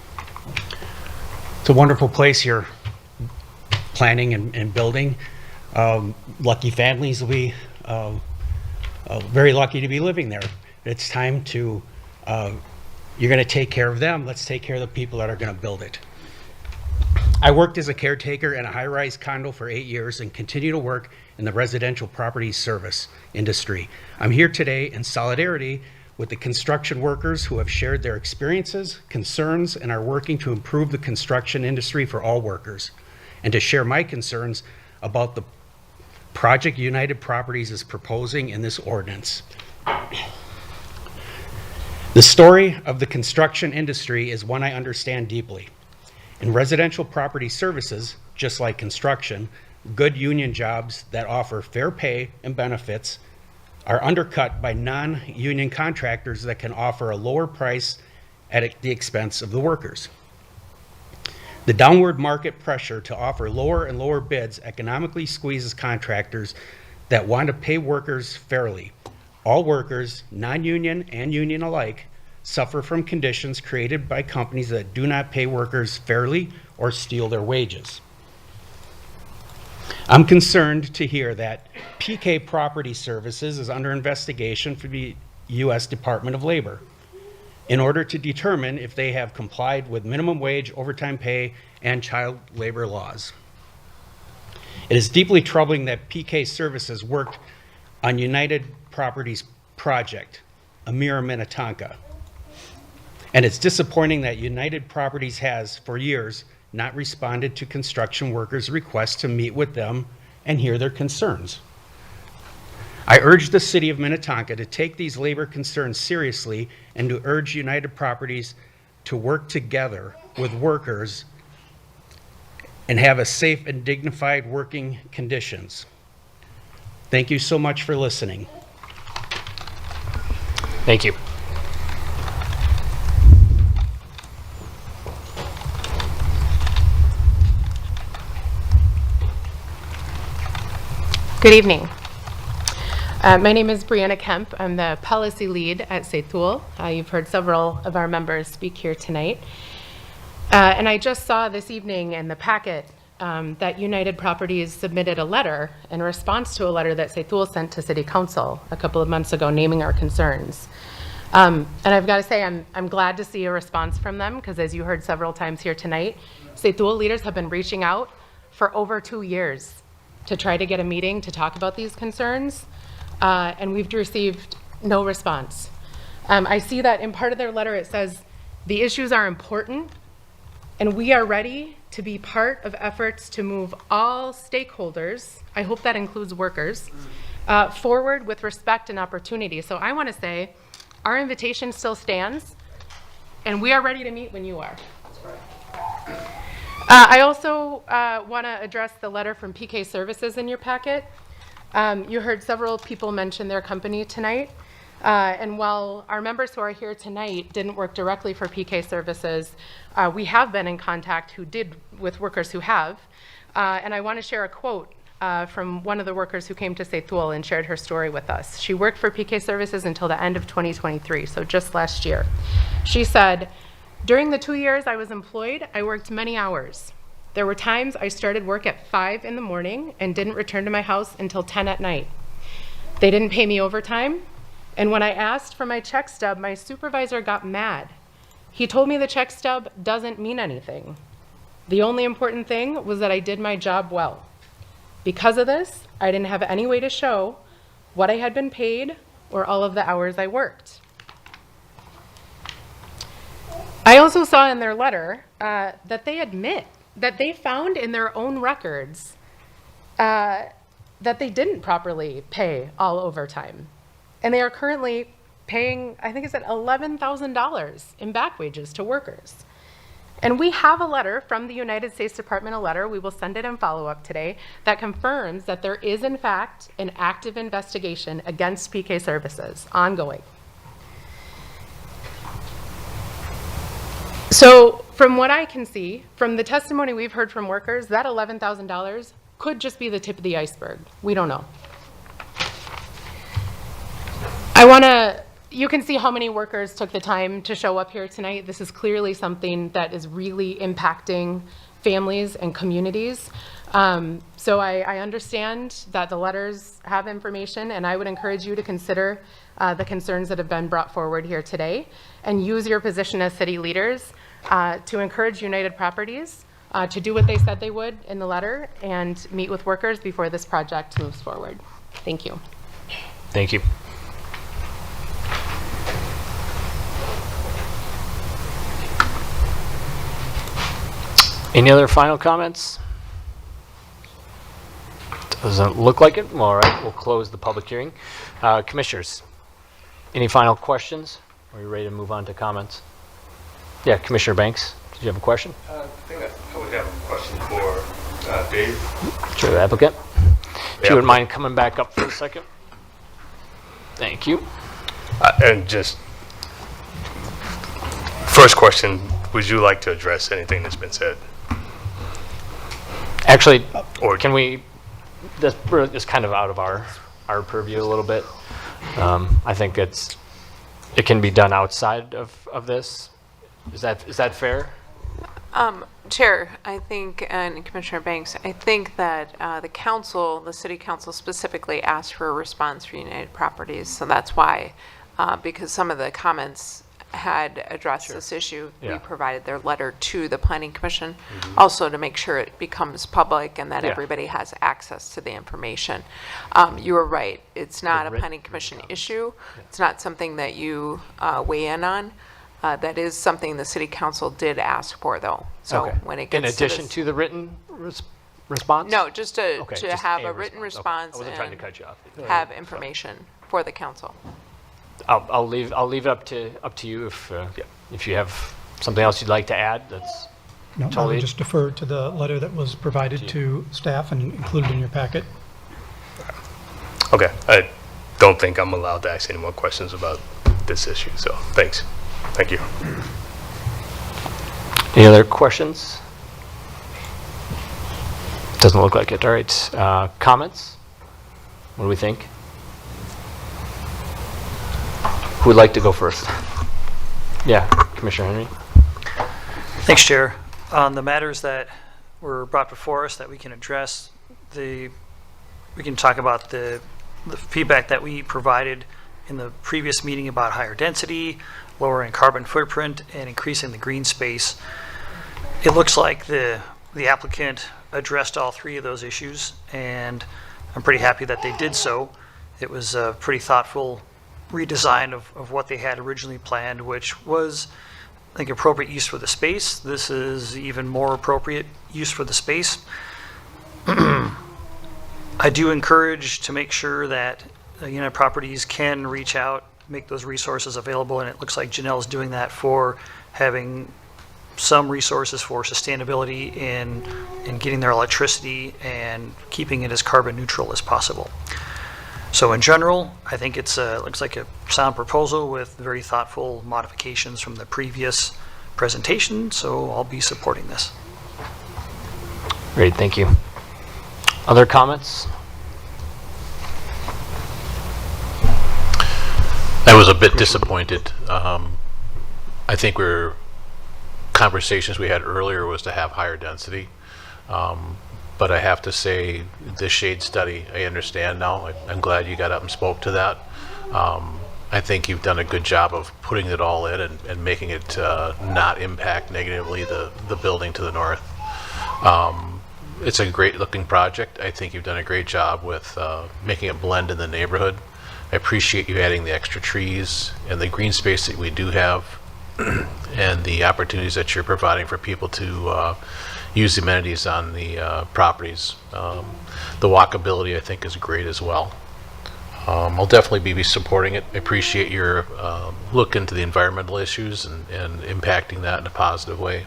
Speaker 15: It's a wonderful place here, planning and building. Lucky families will be very lucky to be living there. It's time to, you're going to take care of them. Let's take care of the people that are going to build it. I worked as a caretaker in a high-rise condo for 8 years and continue to work in the residential property service industry. I'm here today in solidarity with the construction workers who have shared their experiences, concerns, and are working to improve the construction industry for all workers, and to share my concerns about the project United Properties is proposing in this ordinance. The story of the construction industry is one I understand deeply. In residential property services, just like construction, good union jobs that offer fair pay and benefits are undercut by non-union contractors that can offer a lower price at the expense of the workers. The downward market pressure to offer lower and lower bids economically squeezes contractors that want to pay workers fairly. All workers, non-union and union alike, suffer from conditions created by companies that do not pay workers fairly or steal their wages. I'm concerned to hear that PK Property Services is under investigation for the U.S. Department of Labor in order to determine if they have complied with minimum wage, overtime pay, and child labor laws. It is deeply troubling that PK Services worked on United Properties project, Amira Minnetonka. And it's disappointing that United Properties has, for years, not responded to construction workers' requests to meet with them and hear their concerns. I urge the city of Minnetonka to take these labor concerns seriously and to urge United Properties to work together with workers and have a safe and dignified working conditions. Thank you so much for listening.
Speaker 1: Thank you.
Speaker 16: Good evening. My name is Brianna Kemp. I'm the policy lead at Setul. You've heard several of our members speak here tonight. And I just saw this evening in the packet that United Properties submitted a letter in response to a letter that Setul sent to City Council a couple of months ago naming our concerns. And I've got to say, I'm glad to see a response from them because as you heard several times here tonight, Setul leaders have been reaching out for over 2 years to try to get a meeting to talk about these concerns, and we've received no response. I see that in part of their letter it says, the issues are important, and we are ready to be part of efforts to move all stakeholders, I hope that includes workers, forward with respect and opportunity. So I want to say, our invitation still stands, and we are ready to meet when you are. I also want to address the letter from PK Services in your packet. You heard several people mention their company tonight. And while our members who are here tonight didn't work directly for PK Services, we have been in contact with workers who have. And I want to share a quote from one of the workers who came to Setul and shared her story with us. She worked for PK Services until the end of 2023, so just last year. She said, During the 2 years I was employed, I worked many hours. There were times I started work at 5 in the morning and didn't return to my house until 10 at night. They didn't pay me overtime, and when I asked for my check stub, my supervisor got mad. He told me the check stub doesn't mean anything. The only important thing was that I did my job well. Because of this, I didn't have any way to show what I had been paid or all of the hours I worked. I also saw in their letter that they admit that they found in their own records that they didn't properly pay all overtime. And they are currently paying, I think it's at $11,000 in back wages to workers. And we have a letter from the United States Department of Labor, we will send it in follow-up today, that confirms that there is in fact an active investigation against PK Services, ongoing. So from what I can see, from the testimony we've heard from workers, that $11,000 could just be the tip of the iceberg. We don't know. You can see how many workers took the time to show up here tonight. This is clearly something that is really impacting families and communities. So I understand that the letters have information, and I would encourage you to consider the concerns that have been brought forward here today and use your position as city leaders to encourage United Properties to do what they said they would in the letter and meet with workers before this project moves forward. Thank you.
Speaker 1: Thank you. Any other final comments? Doesn't look like it. All right, we'll close the public hearing. Commissioners, any final questions? Are you ready to move on to comments? Yeah, Commissioner Banks, did you have a question?
Speaker 3: I think I would have a question for Dave.
Speaker 1: Sure, the applicant. If you wouldn't mind coming back up for a second. Thank you.
Speaker 3: And just, first question, would you like to address anything that's been said?
Speaker 1: Actually, can we, this is kind of out of our purview a little bit. I think it can be done outside of this. Is that fair?
Speaker 2: Chair, I think, and Commissioner Banks, I think that the city council specifically asked for a response for United Properties. So that's why, because some of the comments had addressed this issue, we provided their letter to the Planning Commission, also to make sure it becomes public and that everybody has access to the information. You were right. It's not a Planning Commission issue. It's not something that you weigh in on. That is something the City Council did ask for, though. So when it gets
Speaker 1: in addition to the written response?
Speaker 2: No, just to
Speaker 1: just
Speaker 2: have a written response
Speaker 1: I wasn't trying to
Speaker 2: and
Speaker 1: cut you off.
Speaker 2: have information for the council.
Speaker 1: I'll leave it up to you if you have something else you'd like to add. That's
Speaker 8: No, I
Speaker 1: totally
Speaker 8: would just defer to the letter that was provided to staff and included in your packet.
Speaker 3: Okay, I don't think I'm allowed to ask any more questions about this issue, so thanks. Thank you.
Speaker 1: Any other questions? Doesn't look like it. All right. Comments? What do we think? Who would like to go first? Yeah, Commissioner Henry.
Speaker 10: Thanks, Chair. On the matters that were brought before us that we can address, we can talk about the feedback that we provided in the previous meeting about higher density, lowering carbon footprint, and increasing the green space. It looks like the applicant addressed all three of those issues, and I'm pretty happy that they did so. It was a pretty thoughtful redesign of what they had originally planned, which was, I think, appropriate use for the space. This is even more appropriate use for the space. I do encourage to make sure that United Properties can reach out, make those resources available, and it looks like Janelle's doing that for having some resources for sustainability in getting their electricity and keeping it as carbon neutral as possible. So in general, I think it looks like a sound proposal with very thoughtful modifications from the previous presentation, so I'll be supporting this.
Speaker 1: Great, thank you. Other comments?
Speaker 6: I was a bit disappointed. I think we're conversations we had earlier was to have higher density. But I have to say, the shade study, I understand now. I'm glad you got up and spoke to that. I think you've done a good job of putting it all in and making it not impact negatively the building to the north. It's a great looking project. I think you've done a great job with making it blend in the neighborhood. I appreciate you adding the extra trees and the green space that we do have and the opportunities that you're providing for people to use the amenities on the properties. The walkability, I think, is great as well. I'll definitely be supporting it. I appreciate your look into the environmental issues and impacting that in a positive way.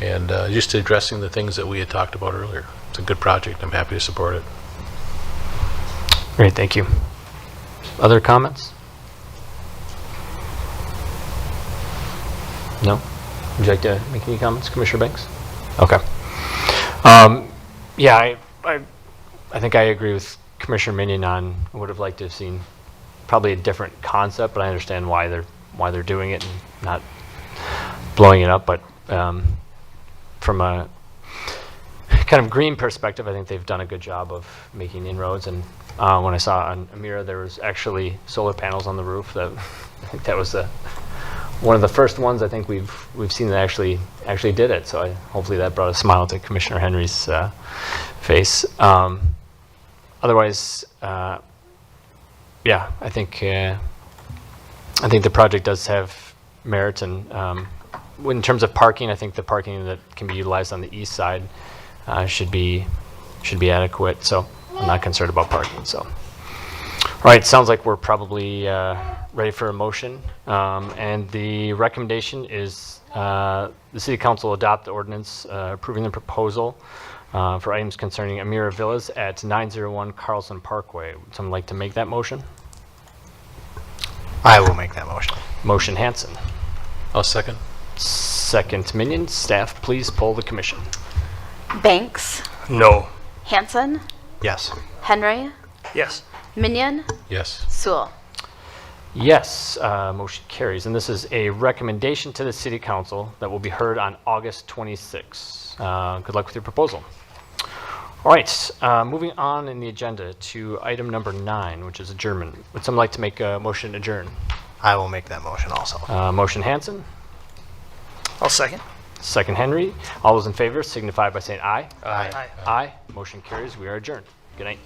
Speaker 6: And just addressing the things that we had talked about earlier. It's a good project. I'm happy to support it.
Speaker 1: Great, thank you. Other comments? No? Would you like to make any comments, Commissioner Banks? Okay. Yeah, I think I agree with Commissioner Minion on, I would have liked to have seen probably a different concept, but I understand why they're doing it and not blowing it up. But from a kind of green perspective, I think they've done a good job of making inroads. And when I saw on Amira, there was actually solar panels on the roof. I think that was one of the first ones I think we've seen that actually did it. So hopefully that brought a smile to Commissioner Henry's face. Otherwise, yeah, I think the project does have merit, and in terms of parking, I think the parking that can be utilized on the east side should be adequate. So I'm not concerned about parking. So, all right, sounds like we're probably ready for a motion, and the recommendation is the City Council adopt the ordinance approving the proposal for items concerning Amira Villas at 901 Carlson Parkway. Would someone like to make that motion?
Speaker 5: I will make that motion.
Speaker 1: Motion Hanson.
Speaker 6: I'll second.
Speaker 1: Second Minion. Staff, please poll the commission.
Speaker 4: Banks,
Speaker 3: No.
Speaker 4: Hanson,
Speaker 5: Yes.
Speaker 4: Henry,
Speaker 10: Yes.
Speaker 4: Minion,
Speaker 6: Yes.
Speaker 4: Sewell.
Speaker 1: Yes, motion carries. And this is a recommendation to the City Council that will be heard on August 26. Good luck with your proposal. All right, moving on in the agenda to item number 9, which is adjournment. Would someone like to make a motion to adjourn?
Speaker 5: I will make that motion also.
Speaker 1: Motion Hanson,
Speaker 10: I'll second.
Speaker 1: second Henry. All those in favor signify by saying aye.
Speaker 5: Aye.
Speaker 1: Aye. Motion carries. We are adjourned. Good night.